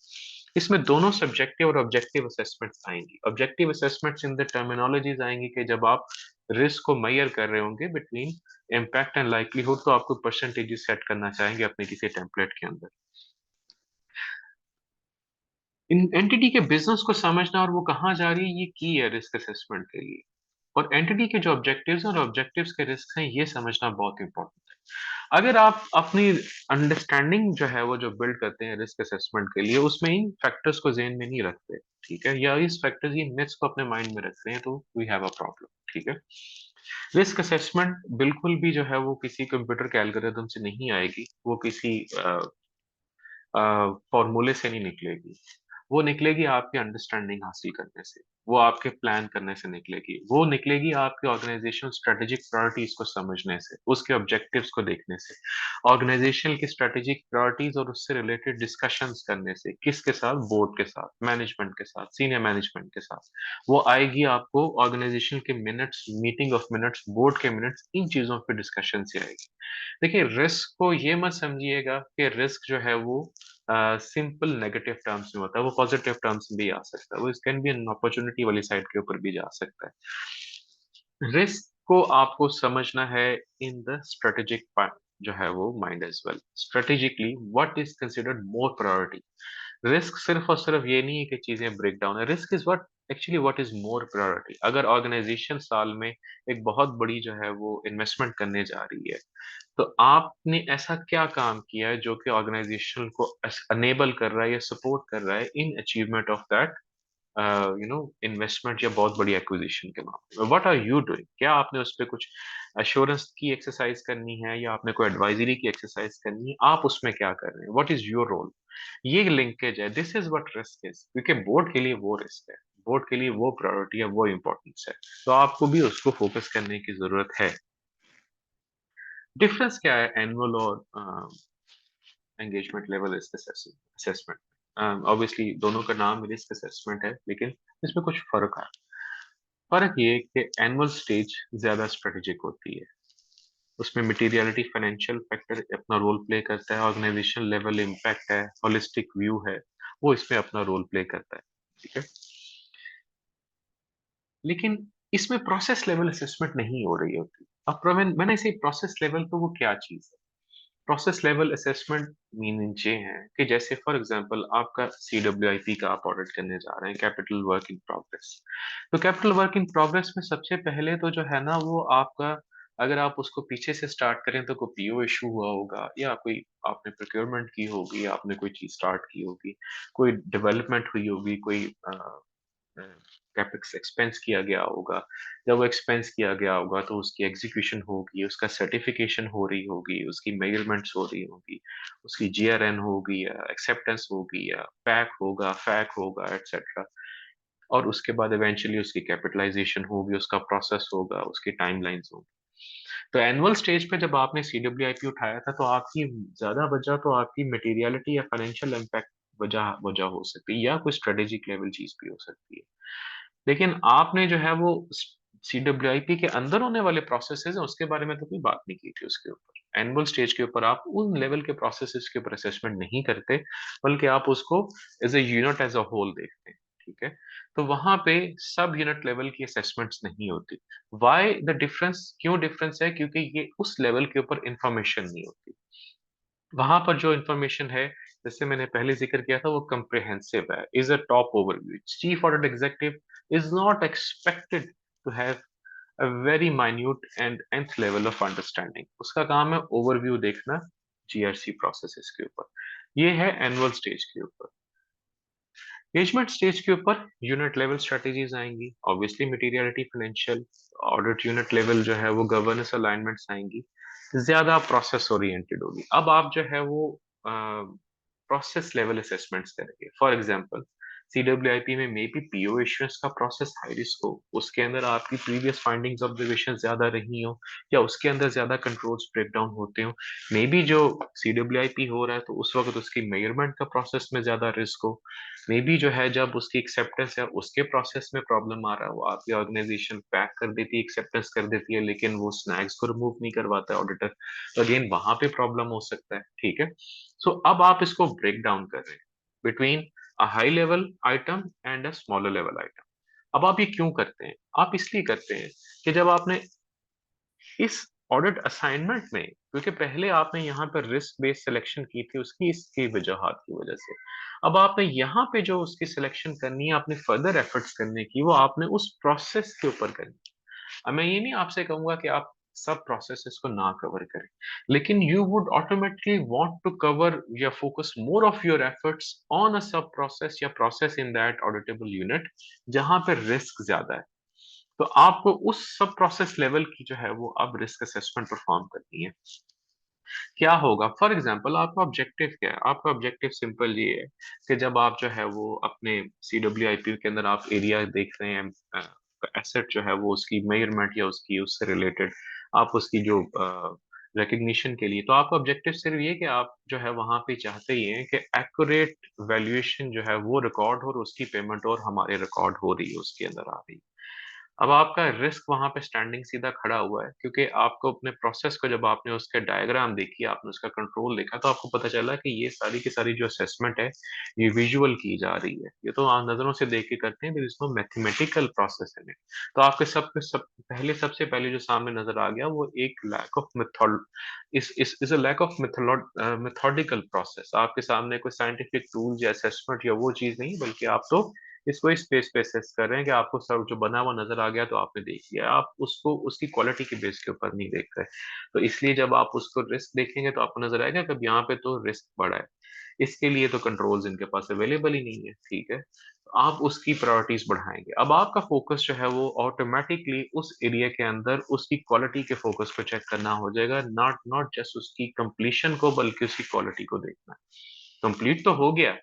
इसमें दोनों सब्जेक्टिव और ऑब्जेक्टिव असेसमेंट्स आएंगी। Objective assessments in the terminologies आएंगी कि जब आप रिस्क को मेजर कर रहे होंगे बिटवीन इम्पैक्ट एंड लाइक्लीहुड, तो आपको परसेंटेजेस सेट करना चाहेंगे अपने किसी टेम्पलेट के अंदर। इन एंटिटी के बिजनेस को समझना और वो कहाँ जा रही है, ये की है रिस्क असेसमेंट के लिए। और एंटिटी के जो ऑब्जेक्टिव्स और ऑब्जेक्टिव्स के रिस्क हैं, ये समझना बहुत इंपॉर्टेंट है। अगर आप अपनी अंडरस्टैंडिंग जो है वो जो बिल्ड करते हैं रिस्क असेसमेंट के लिए, उसमें इन फैक्टर्स को ज़हन में नहीं रखते, ठीक है, या इस फैक्टर्स, ये मिथ्स को अपने माइंड में रखते हैं, तो वी हैव अ प्रॉब्लम, ठीक है। रिस्क असेसमेंट बिल्कुल भी जो है वो किसी कंप्यूटर के एल्गोरिदम से नहीं आएगी, वो किसी फॉर्मूले से नहीं निकलेगी। वो निकलेगी आपके अंडरस्टैंडिंग हासिल करने से, वो आपके प्लान करने से निकलेगी, वो निकलेगी आपके ऑर्गेनाइजेशन स्ट्रेटेजिक प्रायोरिटीज को समझने से, उसके ऑब्जेक्टिव्स को देखने से, ऑर्गेनाइजेशन की स्ट्रेटेजिक प्रायोरिटीज और उससे रिलेटेड डिस्कशंस करने से, किसके साथ? बोर्ड के साथ, मैनेजमेंट के साथ, सीनियर मैनेजमेंट के साथ। वो आएगी आपको ऑर्गेनाइजेशन के minutes, meeting of minutes, board के मिनट्स, इन चीजों पे डिस्कशन से आएगी। देखिए, रिस्क को ये मत समझिएगा कि रिस्क जो है वो सिंपल नेगेटिव टर्म्स में होता है, वो पॉजिटिव टर्म्स में भी आ सकता है, वो इस कैन बी एन अपॉर्चुनिटी वाली साइड के ऊपर भी जा सकता है। रिस्क को आपको समझना है इन द स्ट्रेटेजिक पार्ट जो है वो mind as well. Strategically what is considered more priority. Risk सिर्फ और सिर्फ ये नहीं है कि चीजें ब्रेक डाउन है, risk is what actually what is more priority. अगर ऑर्गेनाइजेशन साल में एक बहुत बड़ी जो है वो इन्वेस्टमेंट करने जा रही है, तो आपने ऐसा क्या काम किया है जो कि ऑर्गेनाइजेशन को अनेबल कर रहा है या सपोर्ट कर रहा है in achievement of that investment या बहुत बड़ी एक्विजिशन के मामले में। What are you doing? क्या आपने उस पर कुछ अश्योरेंस की एक्सरसाइज करनी है या आपने कोई एडवाइजरी की एक्सरसाइज करनी है? आप उसमें क्या कर रहे हैं? What is your role? ये लिंकेज है, this is what risk is, क्योंकि बोर्ड के लिए वो रिस्क है, बोर्ड के लिए वो प्रायोरिटी है, वो इंपॉर्टेंस है, तो आपको भी उसको फोकस करने की जरूरत है। डिफरेंस क्या है एनुअल और engagement level risk assessment? Obviously दोनों का नाम रिस्क असेसमेंट है, लेकिन इसमें कुछ फर्क है। फर्क ये कि एनुअल स्टेज ज्यादा स्ट्रेटेजिक होती है, उसमें मटेरियलिटी, फाइनेंशियल फैक्टर अपना रोल प्ले करता है, ऑर्गेनाइजेशन लेवल इम्पैक्ट है, होलिस्टिक व्यू है, वो इसमें अपना रोल प्ले करता है, ठीक है। लेकिन इसमें प्रोसेस लेवल असेसमेंट नहीं हो रही होती। अब मैंने इसे प्रोसेस लेवल, तो वो क्या चीज है? प्रोसेस लेवल असेसमेंट मीनिंग ये है कि जैसे फॉर एग्जांपल आपका CWIP का आप ऑडिट करने जा रहे हैं, कैपिटल वर्क इन प्रोग्रेस। तो कैपिटल वर्क इन प्रोग्रेस में सबसे पहले तो जो है ना वो आपका, अगर आप उसको पीछे से स्टार्ट करें तो कोई PO इशू हुआ होगा, या कोई आपने प्रोक्योरमेंट की होगी, आपने कोई चीज स्टार्ट की होगी, कोई डेवलपमेंट हुई होगी, कोई कैपेक्स एक्सपेंस किया गया होगा। जब वो एक्सपेंस किया गया होगा तो उसकी एग्जीक्यूशन होगी, उसका सर्टिफिकेशन हो रही होगी, उसकी मेजरमेंट्स हो रही होगी, उसकी GRN होगी या एक्सेप्टेंस होगी या पैक होगा, फैक होगा, एटसेट्रा। और उसके बाद इवेंचुअली उसकी कैपिटलाइजेशन होगी, उसका प्रोसेस होगा, उसकी टाइमलाइंस होगी। तो एनुअल स्टेज पे जब आपने CWIP उठाया था तो आपकी ज्यादा वजह तो आपकी मटेरियलिटी या फाइनेंशियल इम्पैक्ट वजह वजह हो सकती है, या कोई स्ट्रेटेजिक लेवल चीज भी हो सकती है। लेकिन आपने जो है वो सीडब्ल्यूआईपी के अंदर होने वाले प्रोसेसेस हैं उसके बारे में तो कोई बात नहीं की थी उसके ऊपर। एनुअल स्टेज के ऊपर आप उन लेवल के प्रोसेसेस के ऊपर असेसमेंट नहीं करते, बल्कि आप उसको as a unit as a whole देखते हैं। ठीक है, तो वहां पे सब यूनिट लेवल की असेसमेंट्स नहीं होती। वाई द डिफरेंस, क्यों डिफरेंस है? क्योंकि ये उस लेवल के ऊपर इंफॉर्मेशन नहीं होती। वहां पर जो इंफॉर्मेशन है, जैसे मैंने पहले जिक्र किया था, वो कंप्रिहेंसिव है, is a top overview. Chief audit executive is not expected to have a very minute and nth level of understanding। उसका काम है ओवरव्यू देखना जीआरसी प्रोसेसेस के ऊपर। ये है एनुअल स्टेज के ऊपर। एंगेजमेंट स्टेज के ऊपर यूनिट लेवल स्ट्रेटेजीज आएंगी, obviously materiality, financial audit. Unit level जो है वो गवर्नेंस अलाइनमेंट्स आएंगी, ज्यादा प्रोसेस ओरिएंटेड होगी। अब आप जो है वो प्रोसेस लेवल असेसमेंट्स करेंगे। फॉर एग्जांपल, सीडब्ल्यूआईपी में मे बी पीओ इश्यूएंस का प्रोसेस हाई रिस्क हो, उसके अंदर आपकी प्रीवियस फाइंडिंग्स ऑब्जर्वेशन ज्यादा रही हो, या उसके अंदर ज्यादा कंट्रोल्स ब्रेक डाउन होते हो। मे बी जो सीडब्ल्यूआईपी हो रहा है तो उस वक्त उसकी मेजरमेंट का प्रोसेस में ज्यादा रिस्क हो। मे बी जो है जब उसकी एक्सेप्टेंस है उसके प्रोसेस में प्रॉब्लम आ रहा है, वो आपकी ऑर्गेनाइजेशन पैक कर देती है, एक्सेप्टेंस कर देती है, लेकिन वो स्नैग्स को रिमूव नहीं करवाता है ऑडिटर, तो अगेन वहां पे प्रॉब्लम हो सकता है। ठीक है, सो अब आप इसको ब्रेक डाउन कर रहे हैं between a high level item and a smaller level item. अब आप ये क्यों करते हैं? आप इसलिए करते हैं कि जब आपने इस ऑडिट असाइनमेंट में, क्योंकि पहले आपने यहाँ पर रिस्क बेस्ड सिलेक्शन की थी उसकी इसकी वजह की वजह से, अब आपने यहाँ पे जो उसकी सिलेक्शन करनी है, आपने फर्दर एफर्ट्स करने की, वो आपने उस प्रोसेस के ऊपर करनी है। अब मैं ये नहीं आपसे कहूंगा कि आप सब प्रोसेसेस को ना कवर करें, लेकिन you would automatically want to cover या focus more of your efforts on a sub process या process in that auditable unit जहां पर रिस्क ज्यादा है। तो आपको उस सब प्रोसेस लेवल की जो है वो अब रिस्क असेसमेंट परफॉर्म करनी है। क्या होगा? फॉर एग्जांपल, आपका ऑब्जेक्टिव क्या है? आपका ऑब्जेक्टिव सिंपल ये है कि जब आप जो है वो अपने सीडब्ल्यूआईपी के अंदर आप एरिया देख रहे हैं, एसेट जो है वो उसकी मेजरमेंट या उसकी उससे रिलेटेड आप उसकी जो रिकग्निशन के लिए, तो आपका ऑब्जेक्टिव सिर्फ ये कि आप जो है वहां पे चाहते ही हैं कि एक्यूरेट वैल्यूएशन जो है वो रिकॉर्ड हो और उसकी पेमेंट और हमारे रिकॉर्ड हो रही है, उसके अंदर आ रही है। अब आपका रिस्क वहां पे स्टैंडिंग सीधा खड़ा हुआ है, क्योंकि आपको अपने प्रोसेस को जब आपने उसके डायग्राम देखी, आपने उसका कंट्रोल देखा, तो आपको पता चला कि ये सारी की सारी जो असेसमेंट है ये विजुअल की जा रही है, ये तो आप नजरों से देख के करते हैं, there is no mathematical process in it. तो आपके सबसे पहले जो सामने नजर आ गया वो एक lack of method, is a lack of methodical process. आपके सामने कोई साइंटिफिक टूल या असेसमेंट या वो चीज नहीं, बल्कि आप तो इसको इस स्पेस पे असेस कर रहे हैं कि आपको सब जो बना हुआ नजर आ गया तो आपने देख लिया, आप उसको उसकी क्वालिटी के बेस के ऊपर नहीं देख रहे। तो इसलिए जब आप उसको रिस्क देखेंगे तो आपको नजर आएगा कि अब यहाँ पे तो रिस्क बड़ा है, इसके लिए तो कंट्रोल्स इनके पास अवेलेबल ही नहीं है। ठीक है, तो आप उसकी प्रायोरिटीज बढ़ाएंगे। अब आपका फोकस जो है वो ऑटोमेटिकली उस एरिया के अंदर उसकी क्वालिटी के फोकस को चेक करना हो जाएगा, नॉट नॉट जस्ट उसकी कंप्लीशन को, बल्कि उसकी क्वालिटी को देखना। कंप्लीट तो हो गया,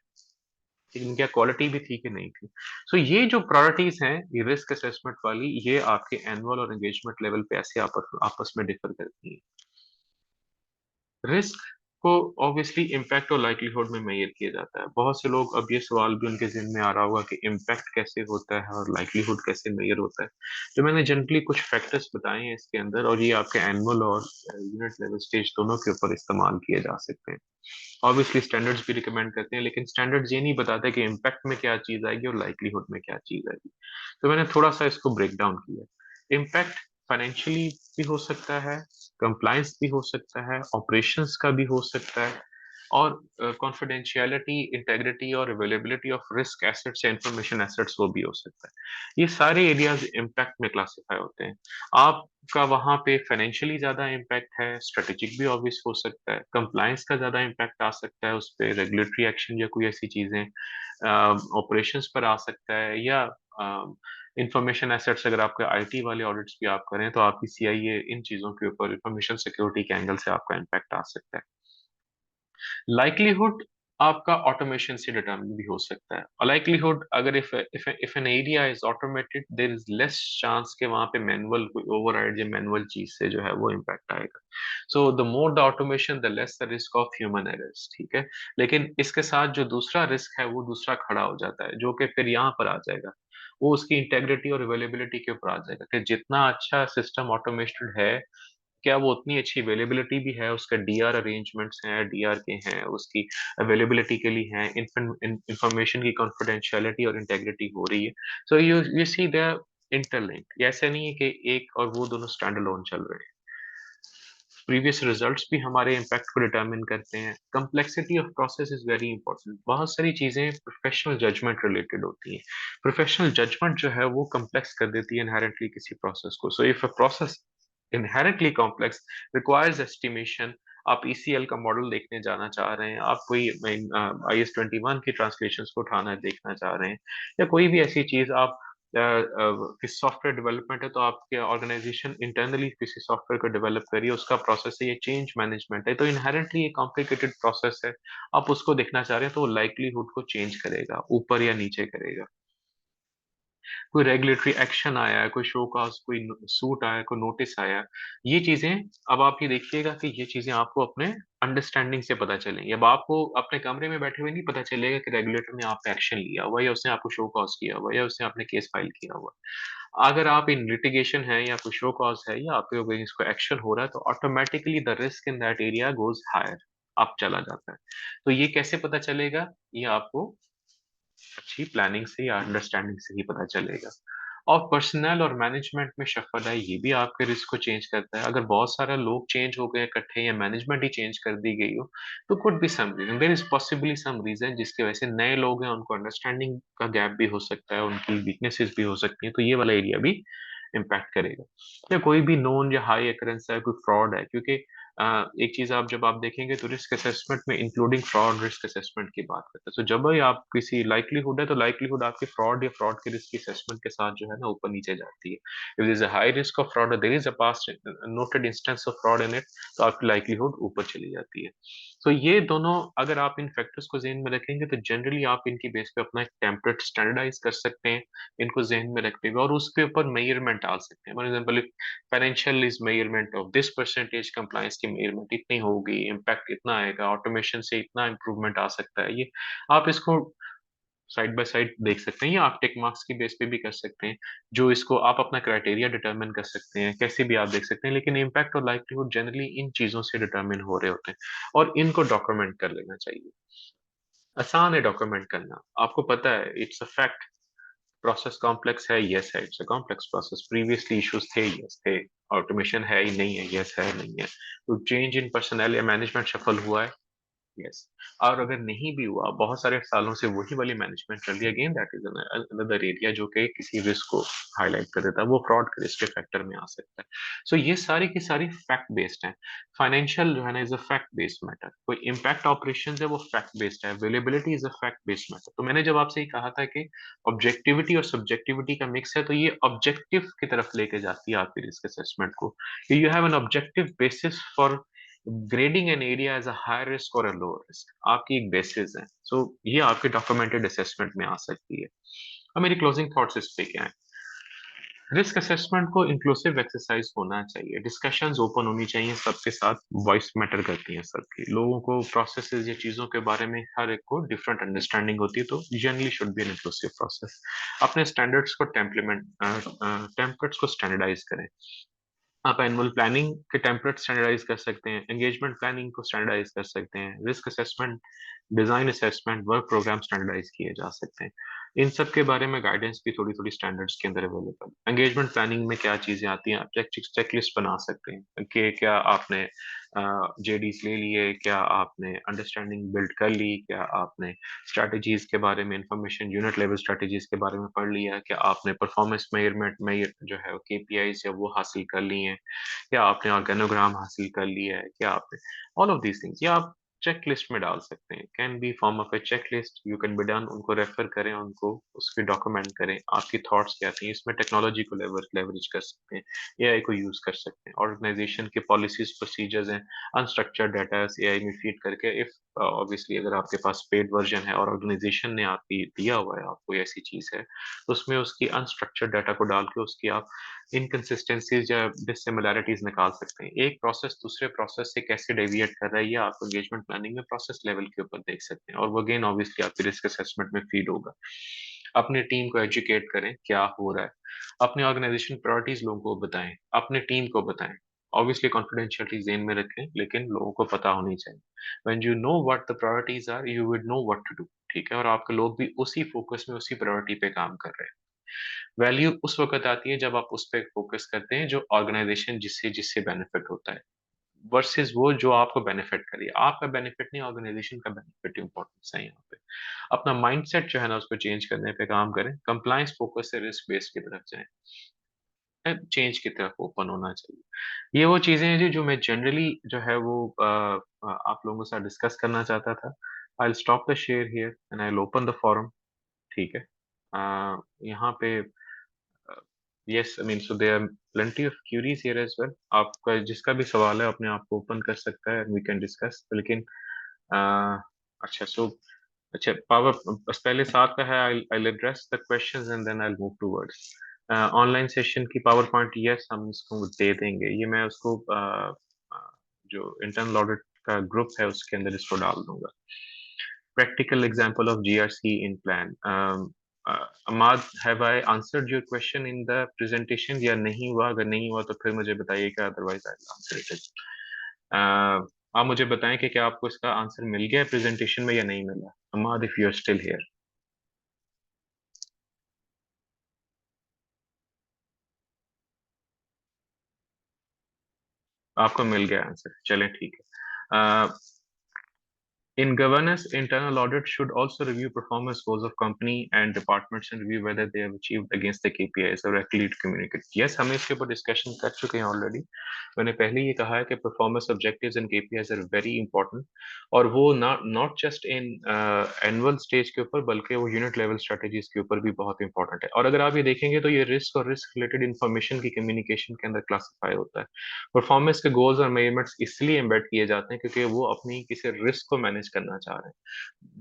लेकिन क्या क्वालिटी भी थी कि नहीं थी? सो ये जो प्रायोरिटीज हैं, ये रिस्क असेसमेंट वाली, ये आपके एनुअल और एंगेजमेंट लेवल पे ऐसे आपस में डिफर करती है। रिस्क को ऑब्वियसली इम्पैक्ट और लाइक्लीहुड में मेजर किया जाता है। बहुत से लोग, अब ये सवाल भी उनके ज़हन में आ रहा होगा कि इम्पैक्ट कैसे होता है और लाइक्लीहुड कैसे मेजर होता है। तो मैंने जनरली कुछ फैक्टर्स बताए हैं इसके अंदर, और ये आपके एनुअल और यूनिट लेवल स्टेज दोनों के ऊपर इस्तेमाल किए जा सकते हैं। ऑब्वियसली स्टैंडर्ड्स भी रिकमेंड करते हैं, लेकिन स्टैंडर्ड्स ये नहीं बताते कि इम्पैक्ट में क्या चीज आएगी और लाइक्लीहुड में क्या चीज आएगी। तो मैंने थोड़ा सा इसको ब्रेक डाउन किया। इम्पैक्ट फाइनेंशियली भी हो सकता है, कंप्लायंस भी हो सकता है, ऑपरेशंस का भी हो सकता है, और कॉन्फिडेंशियलिटी, इंटेग्रिटी और अवेलेबिलिटी ऑफ रिस्क एसेट्स या इंफॉर्मेशन एसेट्स वो भी हो सकता है। ये सारे एरियाज इम्पैक्ट में क्लासिफाई होते हैं। आपका वहां पे फाइनेंशियली ज्यादा इम्पैक्ट है, स्ट्रेटेजिक भी ऑब्वियस हो सकता है, कंप्लायंस का ज्यादा इम्पैक्ट आ सकता है, उस पर रेगुलेटरी एक्शन या कोई ऐसी चीजें, ऑपरेशंस पर आ सकता है, या इंफॉर्मेशन एसेट्स, अगर आपके आईटी वाले ऑडिट्स भी आप करें तो आपकी सीआईए, इन चीजों के ऊपर इंफॉर्मेशन सिक्योरिटी के एंगल से आपका इम्पैक्ट आ सकता है। लाइक्लीहुड आपका ऑटोमेशन से डिटरमिन भी हो सकता है। लाइक्लीहुड अगर if an area is automated there is less chance कि वहां पे मैनुअल कोई ओवरराइड या मैनुअल चीज से जो है वो इम्पैक्ट आएगा। So the more the automation the less the risk of human errors, ठीक है। लेकिन इसके साथ जो दूसरा रिस्क है वो दूसरा खड़ा हो जाता है, जो कि फिर यहाँ पर आ जाएगा, वो उसकी इंटेग्रिटी और अवेलेबिलिटी के ऊपर आ जाएगा कि जितना अच्छा सिस्टम ऑटोमेटेड है, क्या वो उतनी अच्छी अवेलेबिलिटी भी है, उसका डीआर अरेंजमेंट्स हैं, डीआर के हैं, उसकी अवेलेबिलिटी के लिए हैं, इंफॉर्मेशन की कॉन्फिडेंशियलिटी और इंटेग्रिटी हो रही है। So you see they are interlinked. ऐसा नहीं है कि एक और वो दोनों स्टैंड अलोन चल रहे हैं। प्रीवियस रिजल्ट्स भी हमारे इम्पैक्ट को डिटरमिन करते हैं। Complexity of process is very important. बहुत सारी चीजें प्रोफेशनल जजमेंट रिलेटेड होती हैं। प्रोफेशनल जजमेंट जो है वो कम्प्लेक्स कर देती है इनहेरेंटली किसी प्रोसेस को। So if a process inherently complex requires estimation, आप ईसीएल का मॉडल देखने जाना चाह रहे हैं, आप कोई IS-21 की ट्रांसलेशंस को उठाना देखना चाह रहे हैं, या कोई भी ऐसी चीज आप किसी सॉफ्टवेयर डेवलपमेंट है तो आपके ऑर्गेनाइजेशन इंटरनली किसी सॉफ्टवेयर को डेवलप करिए, उसका प्रोसेस है, ये चेंज मैनेजमेंट है, तो इनहेरेंटली ये कॉम्प्लिकेटेड प्रोसेस है, आप उसको देखना चाह रहे हैं तो वो लाइकलीहुड को चेंज करेगा, ऊपर या नीचे करेगा। कोई रेगुलेटरी एक्शन आया है, कोई शो कॉज, कोई सूट आया, कोई नोटिस आया, ये चीजें, अब आप ये देखिएगा कि ये चीजें आपको अपने अंडरस्टैंडिंग से पता चलेंगी। अब आपको अपने कमरे में बैठे हुए नहीं पता चलेगा कि रेगुलेटर ने आप पे एक्शन लिया हुआ है, या उसने आपको शो कॉज किया हुआ है, या उसने आपने केस फाइल किया हुआ है। अगर आप इन लिटिगेशन है या कोई शो कॉज है या आपके अगेंस्ट कोई एक्शन हो रहा है, तो automatically the risk in that area goes higher, up चला जाता है। तो ये कैसे पता चलेगा? ये आपको अच्छी प्लानिंग से या अंडरस्टैंडिंग से ही पता चलेगा। और पर्सनल और मैनेजमेंट में शफ़ल है, ये भी आपके रिस्क को चेंज करता है। अगर बहुत सारे लोग चेंज हो गए इकट्ठे या मैनेजमेंट ही चेंज कर दी गई हो, तो could be some reason, there is possibly some reason जिसकी वजह से नए लोग हैं, उनको अंडरस्टैंडिंग का गैप भी हो सकता है, उनकी वीकनेसेस भी हो सकती हैं, तो ये वाला एरिया भी इम्पैक्ट करेगा। या कोई भी नोन या हाई अकरेंस है, कोई फ्रॉड है, क्योंकि एक चीज़ आप जब आप देखेंगे तो रिस्क असेसमेंट में इंक्लूडिंग फ्रॉड रिस्क असेसमेंट की बात करते हैं। तो जब भी आप किसी लाइक्लीहुड है, तो लाइक्लीहुड आपकी फ्रॉड या फ्रॉड के रिस्क की असेसमेंट के साथ जो है ना ऊपर-नीचे जाती है। If there is a high risk of fraud और there is a past noted instance of fraud in it, तो आपकी लाइक्लीहुड ऊपर चली जाती है। तो ये दोनों अगर आप इन फैक्टर्स को ज़हन में रखेंगे, तो जनरली आप इनकी बेस पे अपना एक टेम्पलेट स्टैंडर्डाइज़ कर सकते हैं, इनको ज़हन में रखते हुए, और उसके ऊपर मेजरमेंट डाल सकते हैं। For example, financial is measurement of this percentage, compliance की मेजरमेंट इतनी होगी, इम्पैक्ट इतना आएगा, ऑटोमेशन से इतना इम्प्रूवमेंट आ सकता है। ये आप इसको साइड बाय साइड देख सकते हैं, या आप टिक मार्क्स की बेस पे भी कर सकते हैं, जो इसको आप अपना क्राइटेरिया डिटरमिन कर सकते हैं, कैसे भी आप देख सकते हैं। लेकिन इम्पैक्ट और लाइवलीहुड जनरली इन चीजों से डिटरमिन हो रहे होते हैं, और इनको डॉक्यूमेंट कर लेना चाहिए। आसान है डॉक्यूमेंट करना, आपको पता है, it's a fact. Process complex है, यस है, it's a complex process. Previously issues थे, यस थे। ऑटोमेशन है ही नहीं है, यस है, नहीं है। तो चेंज इन पर्सनल या मैनेजमेंट सफल हुआ है, यस। और अगर नहीं भी हुआ, बहुत सारे सालों से वही वाली मैनेजमेंट चल रही है, again that is another area जो कि किसी रिस्क को हाईलाइट कर देता है, वो फ्रॉड के रिस्क के फैक्टर में आ सकता है। सो ये सारी की सारी फैक्ट बेस्ड है। फाइनेंशियल जो है ना is a fact based matter, कोई इम्पैक्ट ऑपरेशन है वो फैक्ट बेस्ड है, availability is a fact based matter. तो मैंने जब आपसे ये कहा था कि ऑब्जेक्टिविटी और सब्जेक्टिविटी का मिक्स है, तो ये ऑब्जेक्टिव की तरफ लेके जाती है आपकी रिस्क असेसमेंट को। You have an objective basis for grading an area as a high risk और अ लो रिस्क, आपकी एक बेसिस है। सो ये आपके डॉक्यूमेंटेड असेसमेंट में आ सकती है। अब मेरी क्लोजिंग थॉट्स इस पे क्या है? रिस्क असेसमेंट को इंक्लूसिव एक्सरसाइज होना चाहिए, डिस्कशंस ओपन होनी चाहिए सबके साथ, वॉइस मैटर करती है सबकी, लोगों को प्रोसेसेस या चीजों के बारे में हर एक को डिफरेंट अंडरस्टैंडिंग होती है, तो generally should be an inclusive process. अपने स्टैंडर्ड्स को टेम्पलेट्स को स्टैंडर्डाइज करें। आप एनुअल प्लानिंग के टेम्पलेट स्टैंडर्डाइज कर सकते हैं, एंगेजमेंट प्लानिंग को स्टैंडर्डाइज कर सकते हैं, risk assessment, design assessment, work programme standardise किए जा सकते हैं। इन सब के बारे में गाइडेंस भी थोड़ी थोड़ी स्टैंडर्ड्स के अंदर अवेलेबल। एंगेजमेंट प्लानिंग में क्या चीजें आती हैं, आप चेकलिस्ट बना सकते हैं कि क्या आपने जेडीज ले लिए, क्या आपने अंडरस्टैंडिंग बिल्ड कर ली, क्या आपने स्ट्रैटेजीज के बारे में इंफॉर्मेशन, यूनिट लेवल स्ट्रैटेजीज के बारे में पढ़ लिया, क्या आपने परफॉर्मेंस मेजरमेंट में जो है केपीआईज या वो हासिल कर ली हैं, क्या आपने ऑर्गेनोग्राम हासिल कर लिया है, क्या आपने ऑल ऑफ दीज थिंग्स, या आप चेक लिस्ट में डाल सकते हैं, can be form of a checklist, you can be done. उनको रेफर करें, उनको उसके डॉक्यूमेंट करें, आपकी थॉट्स क्या थी इसमें, टेक्नोलॉजी को लेवरेज कर सकते हैं, एआई को यूज कर सकते हैं, ऑर्गेनाइजेशन के पॉलिसीज प्रोसीजर्स हैं, अनस्ट्रक्चर्ड डाटा एआई में फीड करके, इफ ऑब्वियसली अगर आपके पास पेड वर्जन है और ऑर्गेनाइजेशन ने आपकी दिया हुआ है, आपको ऐसी चीज है, तो उसमें उसकी अनस्ट्रक्चर्ड डाटा को डाल के उसकी आप इनकंसिस्टेंसीज या डिसिमिलैरिटीज निकाल सकते हैं। एक प्रोसेस दूसरे प्रोसेस से कैसे डेविएट कर रहा है, ये आप एंगेजमेंट प्लानिंग में प्रोसेस लेवल के ऊपर देख सकते हैं, और वो अगेन ऑब्वियसली आपके रिस्क असेसमेंट में फीड होगा। अपनी टीम को एजुकेट करें क्या हो रहा है, अपने ऑर्गेनाइजेशन प्रायोरिटीज लोगों को बताएं, अपने टीम को बताएं। ऑब्वियसली कॉन्फिडेंशियलिटी जेन में रखें, लेकिन लोगों को पता होनी चाहिए। When you know what the priorities are, you would know what to do. ठीक है, और आपके लोग भी उसी फोकस में उसी प्रायोरिटी पे काम कर रहे हैं। वैल्यू उस वक्त आती है जब आप उस पर फोकस करते हैं जो ऑर्गेनाइजेशन जिससे जिससे बेनिफिट होता है, वर्सेस वो जो आपको बेनिफिट करे। आपका बेनिफिट नहीं, ऑर्गेनाइजेशन का बेनिफिट इंपॉर्टेंस है यहाँ पे। अपना माइंडसेट जो है ना उसको चेंज करने पे काम करें, कंप्लायंस फोकस से रिस्क बेस्ड की तरफ जाएं, चेंज की तरफ ओपन होना चाहिए। ये वो चीजें हैं जी जो मैं जनरली जो है वो आप लोगों के साथ डिस्कस करना चाहता था। I will stop the share here and I will open the forum. ठीक है, यहाँ पे yes, I mean so there are plenty of queries here as well. आपका जिसका भी सवाल है अपने आप को ओपन कर सकता है, वी कैन डिस्कस। लेकिन अच्छा, सो अच्छा, पावर बस पहले साथ का है। I address the questions and then I will move towards online session की पावर पॉइंट। यस, हम इसको दे देंगे। ये मैं उसको जो इंटरनल ऑडिट का ग्रुप है उसके अंदर इसको डाल दूंगा। Practical example of GRC in plan. Ahmad, have I answered your question in the presentation या नहीं हुआ? अगर नहीं हुआ तो फिर मुझे बताइएगा, otherwise I will answer it. आप मुझे बताएं कि क्या आपको इसका आंसर मिल गया प्रेजेंटेशन में या नहीं मिला। Ahmad, if you are still here, आपको मिल गया आंसर, चलें ठीक है। In governance, internal audit should also review performance goals of company and departments and review whether they have achieved against the KPIs or directly communicate. Yes, हम इसके ऊपर डिस्कशन कर चुके हैं ऑलरेडी। मैंने पहले ये कहा है कि performance objectives and KPIs are very important, और वो not just in annual stage के ऊपर बल्कि वो यूनिट लेवल स्ट्रेटेजीज के ऊपर भी बहुत इंपॉर्टेंट है। और अगर आप ये देखेंगे तो ये रिस्क और रिस्क रिलेटेड इन्फॉर्मेशन की कम्युनिकेशन के अंदर क्लासिफाई होता है। परफॉर्मेंस के गोल्स और मेजरमेंट्स इसलिए एम्बेड किए जाते हैं क्योंकि वो अपनी किसी रिस्क को मैनेज करना चाह रहे हैं।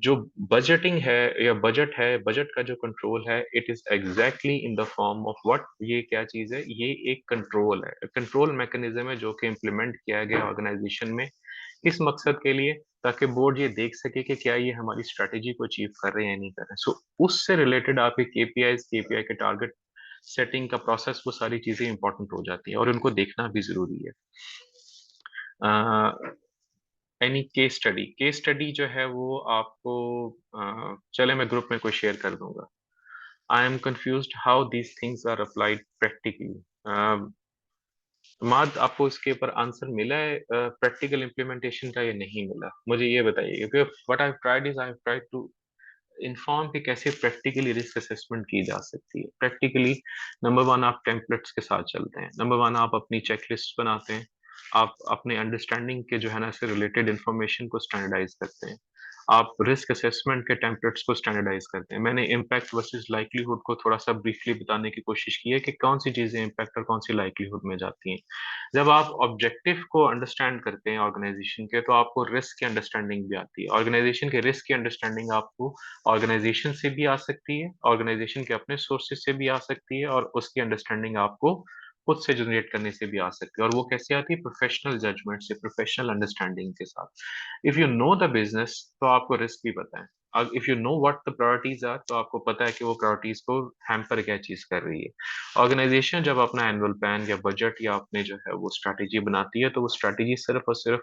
जो बजटिंग है या बजट है, बजट का जो कंट्रोल है, it is exactly in the form of what. ये क्या चीज है? ये एक कंट्रोल है, कंट्रोल मैकेनिज्म है जो कि इम्प्लीमेंट किया गया ऑर्गेनाइजेशन में। किस मकसद के लिए? ताकि बोर्ड ये देख सके कि क्या ये हमारी स्ट्रेटेजी को अचीव कर रहे हैं या नहीं कर रहे हैं। सो उससे रिलेटेड आपके केपीआई के टारगेट सेटिंग का प्रोसेस, वो सारी चीजें इंपॉर्टेंट हो जाती हैं और उनको देखना भी जरूरी है। एनी केस स्टडी जो है वो आपको चले मैं ग्रुप में कोई शेयर कर दूंगा। I am confuse how these things are applied practically. माद, आपको इसके ऊपर आंसर मिला है प्रैक्टिकल इम्प्लीमेंटेशन का या नहीं मिला? मुझे ये बताइए, क्योंकि what I have tried is I have tried to inform कि कैसे प्रैक्टिकली रिस्क असेसमेंट की जा सकती है। प्रैक्टिकली नंबर वन, आप टेम्पलेट्स के साथ चलते हैं। नंबर वन, आप अपनी चेकलिस्ट बनाते हैं। आप अपने अंडरस्टैंडिंग के जो है ना से रिलेटेड इंफॉर्मेशन को स्टैंडर्डाइज करते हैं। आप रिस्क असेसमेंट के टेम्पलेट्स को स्टैंडर्डाइज करते हैं। मैंने इम्पैक्ट वर्सेस लाइक्लीहुड को थोड़ा सा ब्रीफली बताने की कोशिश की है कि कौन सी चीजें इम्पैक्ट और कौन सी लाइक्लीहुड में जाती हैं। जब आप ऑब्जेक्टिव को अंडरस्टैंड करते हैं ऑर्गेनाइजेशन के, तो आपको रिस्क की अंडरस्टैंडिंग भी आती है। ऑर्गेनाइजेशन के रिस्क की अंडरस्टैंडिंग आपको ऑर्गेनाइजेशन से भी आ सकती है, ऑर्गेनाइजेशन के अपने सोर्सेज से भी आ सकती है, और उसकी अंडरस्टैंडिंग आपको खुद से जनरेट करने से भी आ सकती है। और वो कैसे आती है? प्रोफेशनल जजमेंट से, प्रोफेशनल अंडरस्टैंडिंग के साथ। If you know the business तो आपको रिस्क भी पता है। If you know what the priorities are तो आपको पता है कि वो प्रायोरिटीज को हैम्पर क्या चीज कर रही है। ऑर्गेनाइजेशन जब अपना एनुअल प्लान या बजट या अपने जो है वो स्ट्रैटेजी बनाती है, तो वो स्ट्रैटेजी सिर्फ और सिर्फ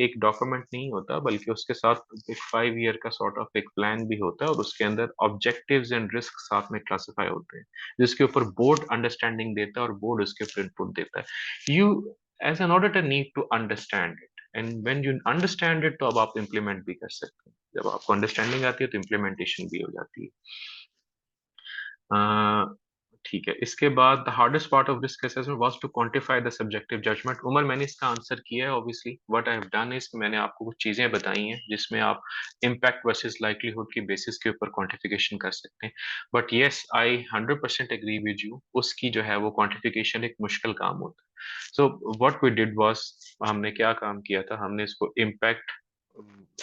एक डॉक्यूमेंट नहीं होता, बल्कि उसके साथ एक 5 ईयर का सॉर्ट ऑफ एक प्लान भी होता है, और उसके अंदर ऑब्जेक्टिव्स एंड रिस्क साथ में क्लासिफाई होते हैं, जिसके ऊपर बोर्ड अंडरस्टैंडिंग देता है और बोर्ड उसके ऊपर इनपुट देता है। You as an auditor need to understand it, and when you understand it तो अब आप इम्प्लीमेंट भी कर सकते हैं। जब आपको अंडरस्टैंडिंग आती है तो इम्प्लीमेंटेशन भी हो जाती है। ठीक है, इसके बाद the hardest part of risk assessment was to quantify the subjective judgement. Umar, मैंने इसका आंसर किया है। Obviously what I have done is मैंने आपको कुछ चीजें बताई हैं जिसमें आप इम्पैक्ट वर्सेस लाइक्लीहुड की बेसिस के ऊपर क्वांटिफिकेशन कर सकते हैं। But yes, I 100% agree with you, उसकी जो है वो क्वांटिफिकेशन एक मुश्किल काम होता है। So what we did was, हमने क्या काम किया था, हमने इसको इम्पैक्ट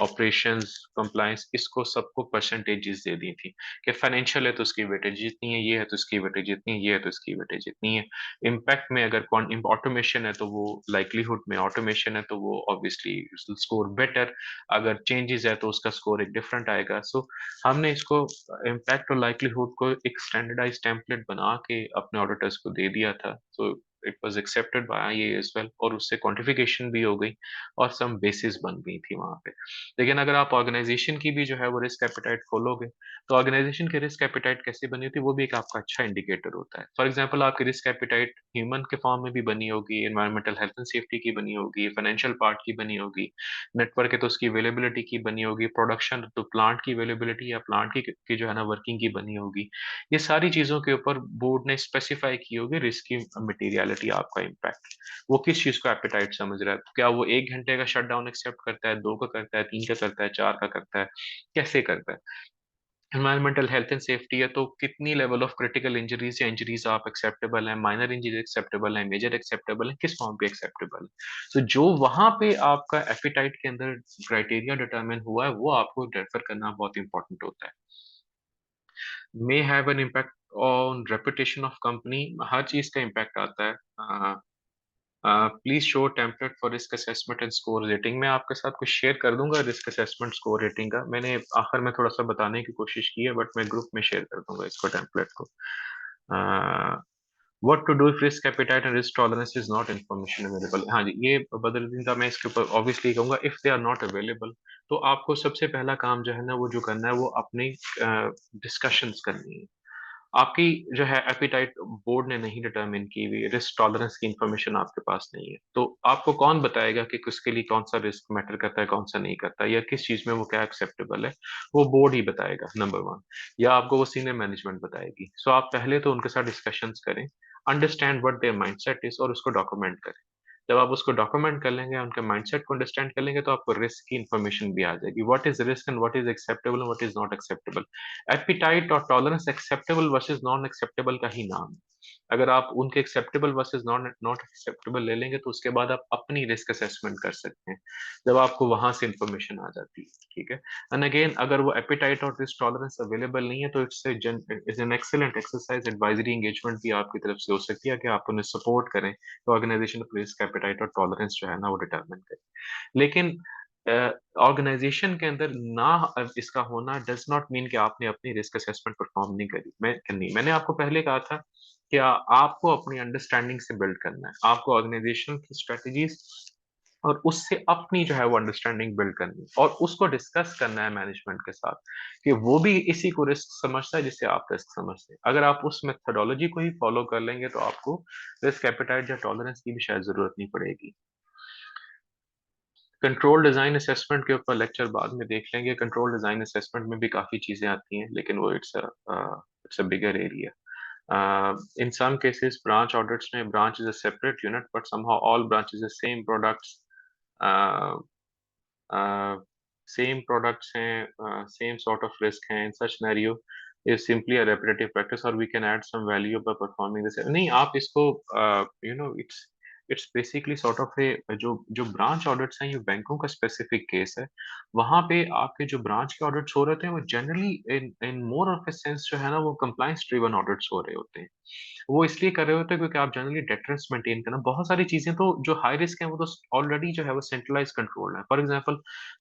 ऑपरेशंस, कंप्लायंस, इसको सबको परसेंटेजेस दे दी थी कि फाइनेंशियल है तो उसकी वेटेज जितनी है, ये है तो उसकी वेटेज जितनी है, ये है तो उसकी वेटेज जितनी है। इम्पैक्ट में अगर ऑटोमेशन है तो वो लाइक्लीहुड में ऑटोमेशन है तो वो ऑब्वियसली स्कोर बेटर, अगर चेंजेस है तो उसका स्कोर एक डिफरेंट आएगा। सो हमने इसको इम्पैक्ट और लाइक्लीहुड को एक स्टैंडर्डाइज टेम्पलेट बना के अपने ऑडिटर्स को दे दिया था। So it was accepted by आईए एज वेल, और उससे क्वांटिफिकेशन भी हो गई और सम बेसिस बन गई थी वहां पे। लेकिन अगर आप ऑर्गेनाइजेशन की भी जो है वो रिस्क एपेटाइट खोलोगे, तो ऑर्गेनाइजेशन की रिस्क एपेटाइट कैसे बनी होती है, वो भी एक आपका अच्छा इंडिकेटर होता है। फॉर एग्जांपल आपकी रिस्क एपेटाइट ह्यूमन के फॉर्म में भी बनी होगी, एनवायरमेंटल हेल्थ एंड सेफ्टी की बनी होगी, फाइनेंशियल पार्ट की बनी होगी, नेटवर्क है तो उसकी अवेलेबिलिटी की बनी होगी, प्रोडक्शन तो प्लांट की अवेलेबिलिटी या प्लांट की जो है ना वर्किंग की बनी होगी। ये सारी चीजों के ऊपर बोर्ड ने स्पेसिफाई की होगी रिस्क की मटेरियलिटी, आपका इम्पैक्ट, वो किस चीज को एपेटाइट समझ रहा है। क्या वो 1 घंटे का शटडाउन एक्सेप्ट करता है, 2 का करता है, 3 का करता है, 4 का करता है, कैसे करता है। एनवायरमेंटल हेल्थ एंड सेफ्टी है तो कितनी लेवल ऑफ क्रिटिकल इंजरीज या इंजरीज आप एक्सेप्टेबल है, माइनर इंजरी एक्सेप्टेबल है, मेजर एक्सेप्टेबल है, किस फॉर्म पे एक्सेप्टेबल है। तो जो वहां पे आपका एपिटाइट के अंदर क्राइटेरिया डिटरमिन हुआ है, वो आपको रेफर करना बहुत इंपॉर्टेंट होता है। May have an impact on reputation of company, हर चीज का इम्पैक्ट आता है। Please show template for risk assessment and score rating, मैं आपके साथ कुछ शेयर कर दूंगा रिस्क असेसमेंट स्कोर रेटिंग का, मैंने आखिर में थोड़ा सा बताने की कोशिश की है, बट मैं ग्रुप में शेयर कर दूंगा इसको टेम्पलेट को। What to do if risk appetite and risk tolerance is not information available, हाँ जी, ये बदरुद्दीन का मैं इसके ऊपर ऑब्वियसली कहूंगा, if they are not available, तो आपको सबसे पहला काम जो है ना वो जो करना है वो अपनी डिस्कशंस करनी है। आपकी जो है एपेटाइट बोर्ड ने नहीं डिटरमिन की हुई, रिस्क टॉलरेंस की इंफॉर्मेशन आपके पास नहीं है, तो आपको कौन बताएगा कि किसके लिए कौन सा रिस्क मैटर करता है, कौन सा नहीं करता, या किस चीज में वो क्या एक्सेप्टेबल है, वो बोर्ड ही बताएगा नंबर वन, या आपको वो सीनियर मैनेजमेंट बताएगी। सो आप पहले तो उनके साथ डिस्कशंस करें, understand what there mindset is, और उसको डॉक्यूमेंट करें। जब आप उसको डॉक्यूमेंट कर लेंगे, उनके माइंडसेट को अंडरस्टैंड कर लेंगे, तो आपको रिस्क की इन्फॉर्मेशन भी आ जाएगी, what is risk and what is acceptable and what is not acceptable. Appetite और tolerance acceptable versus non acceptable का ही नाम है। अगर आप उनके acceptable versus non not acceptable ले लेंगे, तो उसके बाद आप अपनी रिस्क असेसमेंट कर सकते हैं, जब आपको वहां से इंफॉर्मेशन आ जाती है, ठीक है। एंड अगेन, अगर वो एपिटाइट और रिस्क टॉलरेंस अवेलेबल नहीं है, तो it's an excellent exercise, advisory engagement भी आपकी तरफ से हो सकती है कि आप उन्हें सपोर्ट करें, तो ऑर्गेनाइजेशन रिस्क एपिटाइट और टॉलरेंस जो है ना वो डिटरमिन करें। लेकिन ऑर्गेनाइजेशन के अंदर ना इसका होना डज नॉट मीन कि आपने अपनी रिस्क असेसमेंट परफॉर्म नहीं करी, मैं करनी, मैंने आपको पहले कहा था कि आपको अपनी अंडरस्टैंडिंग से बिल्ड करना है, आपको ऑर्गेनाइजेशन की स्ट्रेटजीज और उससे अपनी जो है वो अंडरस्टैंडिंग बिल्ड करनी है, और उसको डिस्कस करना है मैनेजमेंट के साथ, कि वो भी इसी को रिस्क समझता है जिससे आप रिस्क समझते हैं। अगर आप उस मेथोडोलॉजी को ही फॉलो कर लेंगे, तो आपको रिस्क एपेटाइट या टॉलरेंस की भी शायद जरूरत नहीं पड़ेगी। कंट्रोल डिजाइन असेसमेंट के ऊपर लेक्चर बाद में देख लेंगे, कंट्रोल डिजाइन असेसमेंट में भी काफी चीजें आती हैं, लेकिन वो it's a bigger area. In some cases, branch audits में branch is a separate unit, but somehow all branches the same products, uh, uh, same products हैं, same sort of risk हैं, in such scenario is simply a repetitive practice, or we can add some value by performing this, नहीं आप इसको इट्स बेसिकली सॉर्ट ऑफ ए, जो जो ब्रांच ऑडिट्स हैं ये बैंकों का स्पेसिफिक केस है। वहां पे आपके जो ब्रांच के ऑडिट्स हो रहे थे वो generally in in more of a sense जो है ना वो कंप्लायंस ड्रिवन ऑडिट्स हो रहे होते हैं। वो इसलिए कर रहे होते हैं क्योंकि आप जनरली डेटरेंस मेंटेन करना, बहुत सारी चीजें तो जो हाई रिस्क है वो तो ऑलरेडी जो है वो सेंट्रलाइज कंट्रोल है। फॉर एग्जांपल,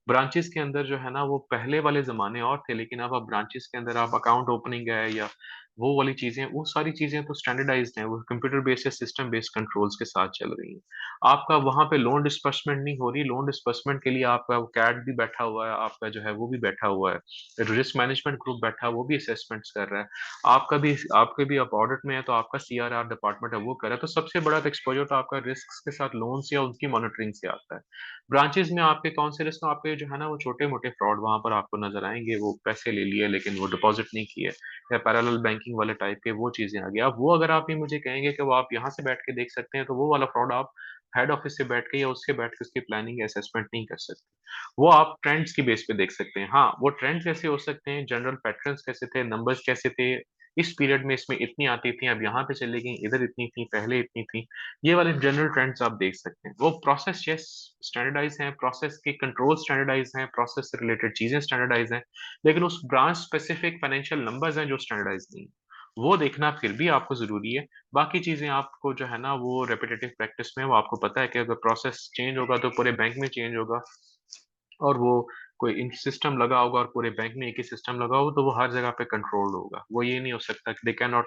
ब्रांचेस के अंदर जो है ना वो पहले वाले जमाने और थे, लेकिन अब आप ब्रांचेस के अंदर आप अकाउंट ओपनिंग है या वो वाली चीजें, वो सारी चीजें तो स्टैंडर्डाइज्ड हैं, वो computer based system based controls के साथ चल रही हैं। आपका वहां पे लोन डिस्बर्समेंट नहीं हो रही, लोन डिस्बर्समेंट के लिए आपका कैट भी बैठा हुआ है, आपका जो है वो भी बैठा हुआ है, रिस्क मैनेजमेंट ग्रुप बैठा है, वो भी असेसमेंट्स कर रहा है। आपके भी आप ऑडिट में है तो आपका सीआरआर डिपार्टमेंट है वो कर रहा है, तो सबसे बड़ा एक्सपोजर तो आपका रिस्क के साथ लोन्स या उनकी मॉनिटरिंग से आता है। ब्रांचेस में आपके कौन से रिस्क, आपके जो है ना वो छोटे मोटे फ्रॉड वहां पर आपको नजर आएंगे, वो पैसे ले लिए लेकिन वो डिपॉजिट नहीं किए, या पैरेलल बैंकिंग वाले टाइप के वो चीजें आ गई। अब वो अगर आप ही मुझे कहेंगे कि वो आप यहाँ से बैठ के देख सकते हैं, तो वो वाला फ्रॉड आप हेड ऑफिस से बैठ के या उसके बैठ के उसकी प्लानिंग या असेसमेंट नहीं कर सकते। वो आप ट्रेंड्स की बेस पे देख सकते हैं। हाँ, वो ट्रेंड कैसे हो सकते हैं, जनरल पैटर्न्स कैसे थे, नंबर्स कैसे थे, इस पीरियड में इसमें इतनी आती थी, अब यहाँ पे चली गई, इधर इतनी थी, पहले इतनी थी। ये वाले जनरल ट्रेंड्स आप देख सकते हैं। वो प्रोसेस यस स्टैंडर्डाइज हैं, प्रोसेस के कंट्रोल स्टैंडर्डाइज हैं, प्रोसेस से रिलेटेड चीजें स्टैंडर्डाइज हैं, लेकिन उस ब्रांच स्पेसिफिक फाइनेंशियल नंबर्स हैं जो स्टैंडर्डाइज नहीं है। वो देखना फिर भी आपको जरूरी है। बाकी चीजें आपको जो है ना वो रेपिटेटिव प्रैक्टिस में वो आपको पता है कि अगर प्रोसेस चेंज होगा तो पूरे बैंक में चेंज होगा, और वो कोई इन सिस्टम लगा होगा और पूरे बैंक में एक ही सिस्टम लगा हो तो वो हर जगह पे कंट्रोल होगा। वो ये नहीं हो सकता कि they can not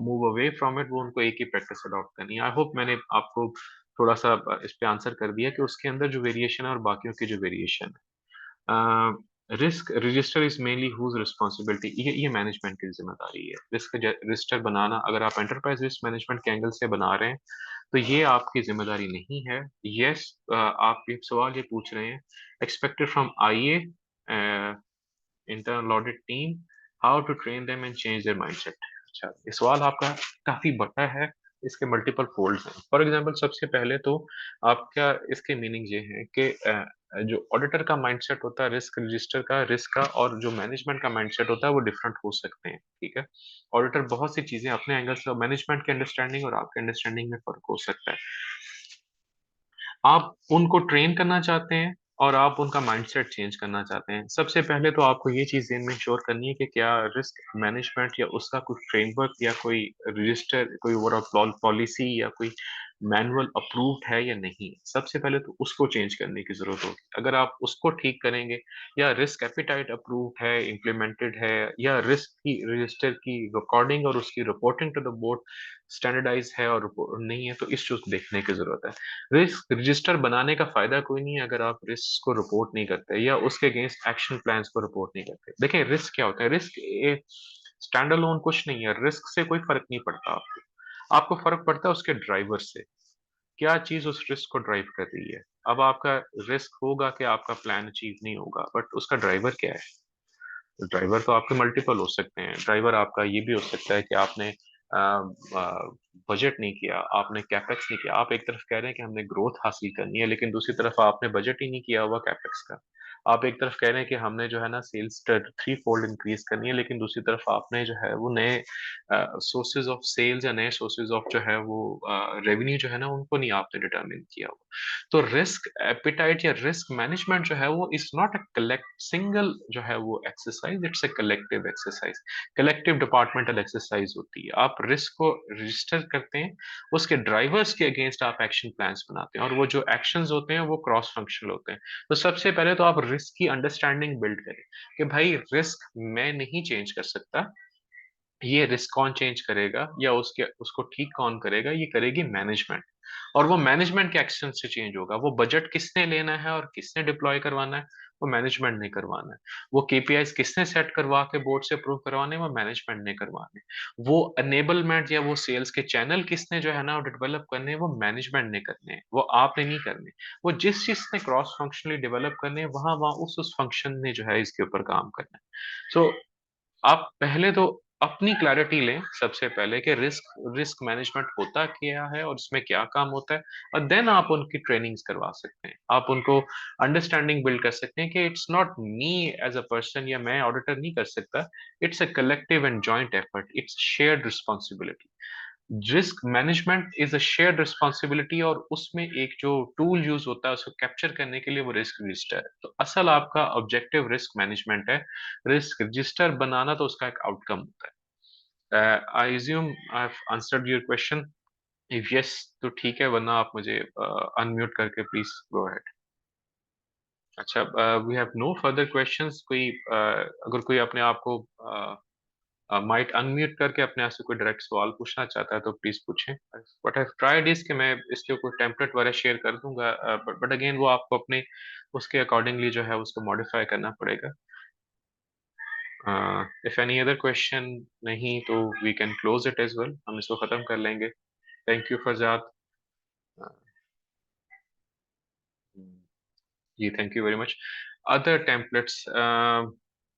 move away from it, वो उनको एक ही प्रैक्टिस अडॉप्ट करनी है। आई होप मैंने आपको थोड़ा सा इस पे आंसर कर दिया कि उसके अंदर जो वेरिएशन है और बाकियों की जो वेरिएशन है। Risk register is mainly whose responsibility, ये मैनेजमेंट की जिम्मेदारी है। रिस्क रजिस्टर बनाना अगर आप एंटरप्राइज रिस्क मैनेजमेंट के एंगल से बना रहे हैं तो ये आपकी जिम्मेदारी नहीं है। यस, आप एक सवाल ये पूछ रहे हैं, expected from IA internal audit team, how to train them and change their mindset. अच्छा, ये सवाल आपका काफी बड़ा है, इसके मल्टीपल फोल्ड्स हैं। फॉर एग्जांपल सबसे पहले तो आपका इसके मीनिंग ये है कि जो ऑडिटर का माइंडसेट होता है रिस्क रजिस्टर का, रिस्क का, और जो मैनेजमेंट का माइंडसेट होता है वो डिफरेंट हो सकते हैं, ठीक है। ऑडिटर बहुत सी चीजें अपने एंगल से, मैनेजमेंट के अंडरस्टैंडिंग और आपके अंडरस्टैंडिंग में फर्क हो सकता है। आप उनको ट्रेन करना चाहते हैं और आप उनका माइंडसेट चेंज करना चाहते हैं। सबसे पहले तो आपको ये चीज़ ज़हन में श्योर करनी है कि क्या रिस्क मैनेजमेंट या उसका कोई फ्रेमवर्क या कोई रजिस्टर, कोई ओवरऑल पॉलिसी या कोई मैनुअल अप्रूव्ड है या नहीं। सबसे पहले तो उसको चेंज करने की ज़रूरत होगी। अगर आप उसको ठीक करेंगे, या रिस्क एपेटाइट अप्रूव्ड है, इम्प्लीमेंटेड है, या रिस्क की रजिस्टर की रिकॉर्डिंग और उसकी reporting to the board standardised है और नहीं है, तो इस चीज़ को देखने की ज़रूरत है। रिस्क रजिस्टर बनाने का फायदा कोई नहीं है अगर आप रिस्क को रिपोर्ट नहीं करते या उसके अगेंस्ट एक्शन प्लान्स को रिपोर्ट नहीं करते। देखिए रिस्क क्या होता है, रिस्क स्टैंड अलोन कुछ नहीं है, रिस्क से कोई फर्क नहीं पड़ता आपको। आपको फर्क पड़ता है उसके ड्राइवर से, क्या चीज उस रिस्क को ड्राइव कर रही है। अब आपका रिस्क होगा कि आपका प्लान अचीव नहीं होगा, बट उसका ड्राइवर क्या है। ड्राइवर तो आपके मल्टीपल हो सकते हैं। ड्राइवर आपका ये भी हो सकता है कि आपने बजट नहीं किया, आपने कैपेक्स नहीं किया। आप एक तरफ कह रहे हैं कि हमने ग्रोथ हासिल करनी है, लेकिन दूसरी तरफ आपने बजट ही नहीं किया हुआ कैपेक्स का। आप एक तरफ कह रहे हैं कि हमने जो है ना सेल्स थ्री फोल्ड इंक्रीज करनी है, लेकिन दूसरी तरफ आपने जो है वो नए सोर्सेज ऑफ सेल्स या नए सोर्सेज ऑफ जो है वो रेवेन्यू जो है ना उनको नहीं आपने डिटरमिन किया हुआ। तो रिस्क एपिटाइट या रिस्क मैनेजमेंट जो है वो is not a collect single जो है वो exercise, it's a collective exercise. Collective departmental exercise होती है। आप रिस्क को रजिस्टर करते हैं, उसके ड्राइवर्स के अगेंस्ट आप एक्शन प्लान्स बनाते हैं, और वो जो एक्शंस होते हैं वो क्रॉस फंक्शनल होते हैं। तो सबसे पहले तो आप रिस्क की अंडरस्टैंडिंग बिल्ड करें कि भाई रिस्क मैं नहीं चेंज कर सकता, ये रिस्क कौन चेंज करेगा या उसके उसको ठीक कौन करेगा, ये करेगी मैनेजमेंट। और वो मैनेजमेंट के एक्शन से चेंज होगा। वो बजट किसने लेना है और किसने डिप्लॉय करवाना है, वो मैनेजमेंट ने करवाना है। वो केपीआईज किसने सेट करवा के बोर्ड से अप्रूव करवाने हैं, वो मैनेजमेंट ने करवाने हैं। वो अनेबलमेंट या वो सेल्स के चैनल किसने जो है ना डेवलप करने हैं, वो मैनेजमेंट ने करने हैं, वो आपने नहीं करने। वो जिस चीज ने क्रॉस फंक्शनली डेवलप करने हैं वहां वहां उस फंक्शन ने जो है इसके ऊपर काम करना है। सो आप पहले तो अपनी क्लैरिटी लें सबसे पहले कि रिस्क रिस्क मैनेजमेंट होता क्या है और इसमें क्या काम होता है, और देन आप उनकी ट्रेनिंग्स करवा सकते हैं। आप उनको अंडरस्टैंडिंग बिल्ड कर सकते हैं कि it's not me as a person, या मैं ऑडिटर नहीं कर सकता, it's a collective and joint effort, it's shared responsibility. Risk management is a shared responsibility, और उसमें एक जो टूल यूज होता है उसको कैप्चर करने के लिए वो रिस्क रजिस्टर है। तो असल आपका ऑब्जेक्टिव रिस्क मैनेजमेंट है, रिस्क रजिस्टर बनाना तो उसका एक आउटकम होता है। I assume I have answered your question. If yes तो ठीक है, वरना आप मुझे अनम्यूट करके प्लीज गो अहेड। अच्छा, we have no further questions. कोई अगर कोई अपने आप को माइट अनम्यूट करके अपने आप से कोई डायरेक्ट सवाल पूछना चाहता है तो प्लीज पूछें। व्हाट आई ट्राइड इज कि मैं इसके कोई टेम्पलेट वगैरह शेयर कर दूंगा, बट अगेन वो आपको अपने उसके अकॉर्डिंगली जो है उसको मॉडिफाई करना पड़ेगा। इफ एनी अदर क्वेश्चन नहीं तो we can close it as well, हम इसको खत्म कर लेंगे। Thank you Farzad. जी thank you very much. Other templates,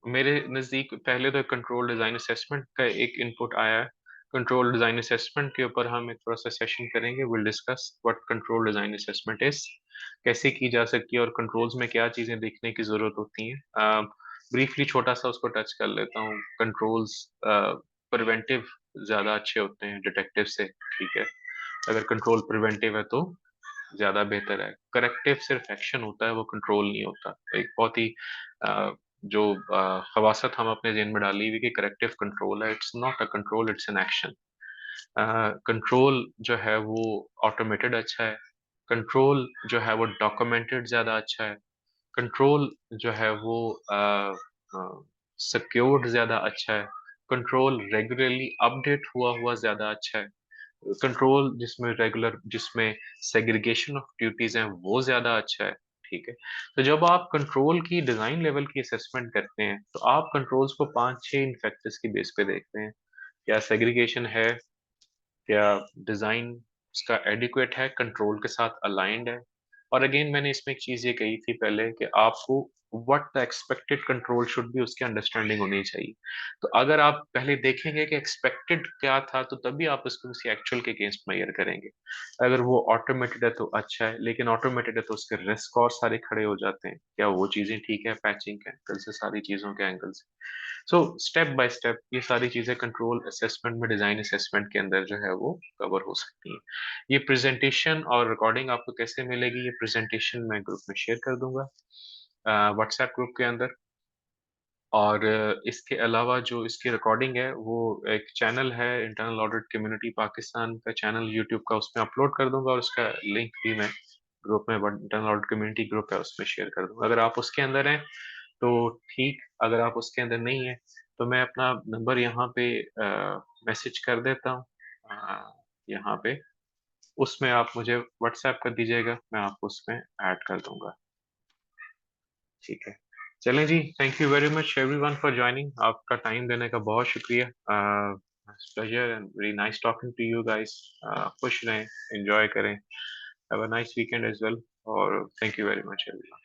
मेरे नज़दीक पहले तो कंट्रोल डिज़ाइन असेसमेंट का एक इनपुट आया है। कंट्रोल डिज़ाइन असेसमेंट के ऊपर हम एक थोड़ा सा सेशन करेंगे, will discuss what control design assessment is, कैसे की जा सकती है और कंट्रोल्स में क्या चीज़ें देखने की ज़रूरत होती हैं। ब्रीफली छोटा सा उसको टच कर लेता हूँ। कंट्रोल्स प्रिवेंटिव ज़्यादा अच्छे होते हैं डिटेक्टिव से, ठीक है? अगर कंट्रोल प्रिवेंटिव है तो ज़्यादा बेहतर है। करेक्टिव सिर्फ़ एक्शन होता है, वो कंट्रोल नहीं होता। एक बहुत ही जो ख़वासत हम अपने ज़हन में डाली हुई कि करेक्टिव कंट्रोल है, it's not a control, it's an action. Control जो है वो ऑटोमेटेड अच्छा है, कंट्रोल जो है वो डॉक्यूमेंटेड ज़्यादा अच्छा है, कंट्रोल जो है वो सिक्योर्ड ज़्यादा अच्छा है, कंट्रोल रेगुलरली अपडेट हुआ हुआ ज़्यादा अच्छा है, कंट्रोल जिसमें सेग्रीगेशन ऑफ ड्यूटीज़ हैं वो ज़्यादा अच्छा है, ठीक है? तो जब आप कंट्रोल की डिज़ाइन लेवल की असेसमेंट करते हैं, तो आप कंट्रोल्स को 5-6 इन फैक्टर्स की बेस पे देखते हैं। क्या सेग्रीगेशन है? क्या डिज़ाइन उसका एडिक्वेट है, कंट्रोल के साथ अलाइन्ड है? और अगेन मैंने इसमें एक चीज़ ये कही थी पहले कि आपको what the expected control should be उसकी अंडरस्टैंडिंग होनी चाहिए। तो अगर आप पहले देखेंगे कि एक्सपेक्टेड क्या था, तो तभी आप उसको किसी एक्चुअल के अगेंस्ट मेजर करेंगे। अगर वो ऑटोमेटेड है तो अच्छा है, लेकिन ऑटोमेटेड है तो उसके रिस्क और सारे खड़े हो जाते हैं। क्या वो चीज़ें ठीक है पैचिंग के एंगल से, सारी चीज़ों के एंगल से? सो स्टेप बाय स्टेप ये सारी चीज़ें कंट्रोल असेसमेंट में डिज़ाइन असेसमेंट के अंदर जो है वो कवर हो सकती हैं। ये प्रेज़ेंटेशन और रिकॉर्डिंग आपको कैसे मिलेगी, ये प्रेज़ेंटेशन मैं ग्रुप में शेयर कर दूँगा व्हाट्सएप ग्रुप के अंदर। और इसके अलावा जो इसकी रिकॉर्डिंग है वो एक चैनल है इंटरनल ऑडिट कम्युनिटी पाकिस्तान का चैनल यूट्यूब का, उसमें अपलोड कर दूँगा और उसका लिंक भी मैं ग्रुप में इंटरनल ऑडिट कम्युनिटी ग्रुप है उसमें शेयर कर दूँगा। अगर आप उसके अंदर हैं तो ठीक, अगर आप उसके अंदर नहीं हैं तो मैं अपना नंबर यहाँ पे मैसेज कर देता हूँ यहाँ पे, उसमें आप मुझे व्हाट्सएप कर दीजिएगा, मैं आपको उसमें ऐड कर दूँगा। ठीक है। चलें जी, thank you very much everyone for joining. आपका टाइम देने का बहुत शुक्रिया। Pleasure and very nice talking to you guys. खुश रहें, एन्जॉय करें। Have a nice weekend as well और thank you very much everyone.